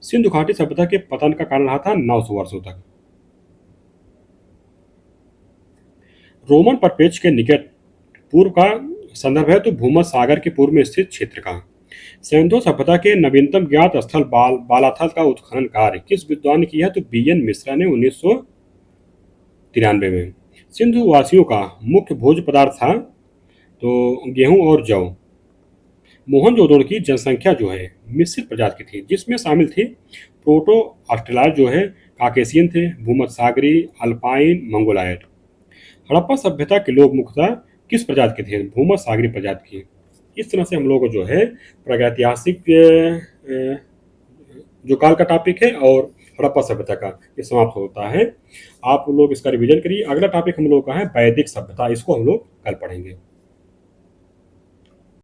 सिंधु घाटी सभ्यता के पतन का कारण रहा था? 900 वर्षों तक। रोमन परिप्रेक्ष्य के निकट पूर्व का संदर्भ है तो भूमध्य सागर के पूर्व में स्थित क्षेत्र का। सिंधु सभ्यता के नवीनतम ज्ञात स्थल बालाथल का उत्खनन कार्य किस विद्वान ने किया है? तो बीएन मिश्रा ने 1993 में। सिंधु वासियों का मुख्य भोज्य पदार्थ था तो गेहूं और जौ। मोहनजोदड़ो की जनसंख्या जो है मिश्रित प्रजाति की थी जिसमें शामिल थी प्रोटो ऑस्ट्रेलाइड जो है, काकेशियन थे, भूमध्य सागरी, अल्पाइन, मंगोलायड। हड़प्पा सभ्यता के लोग मुख्यतः किस प्रजाति के थे? भूमध्य सागरी प्रजाति की। इस तरह से हम लोग को जो है प्रागैतिहासिक जो काल का टॉपिक है और हड़प्पा सभ्यता का ये समाप्त होता है। आप लोग इसका रिवीजन करिए। अगला टॉपिक हम लोग का है वैदिक सभ्यता। इसको हम लोग कल पढ़ेंगे।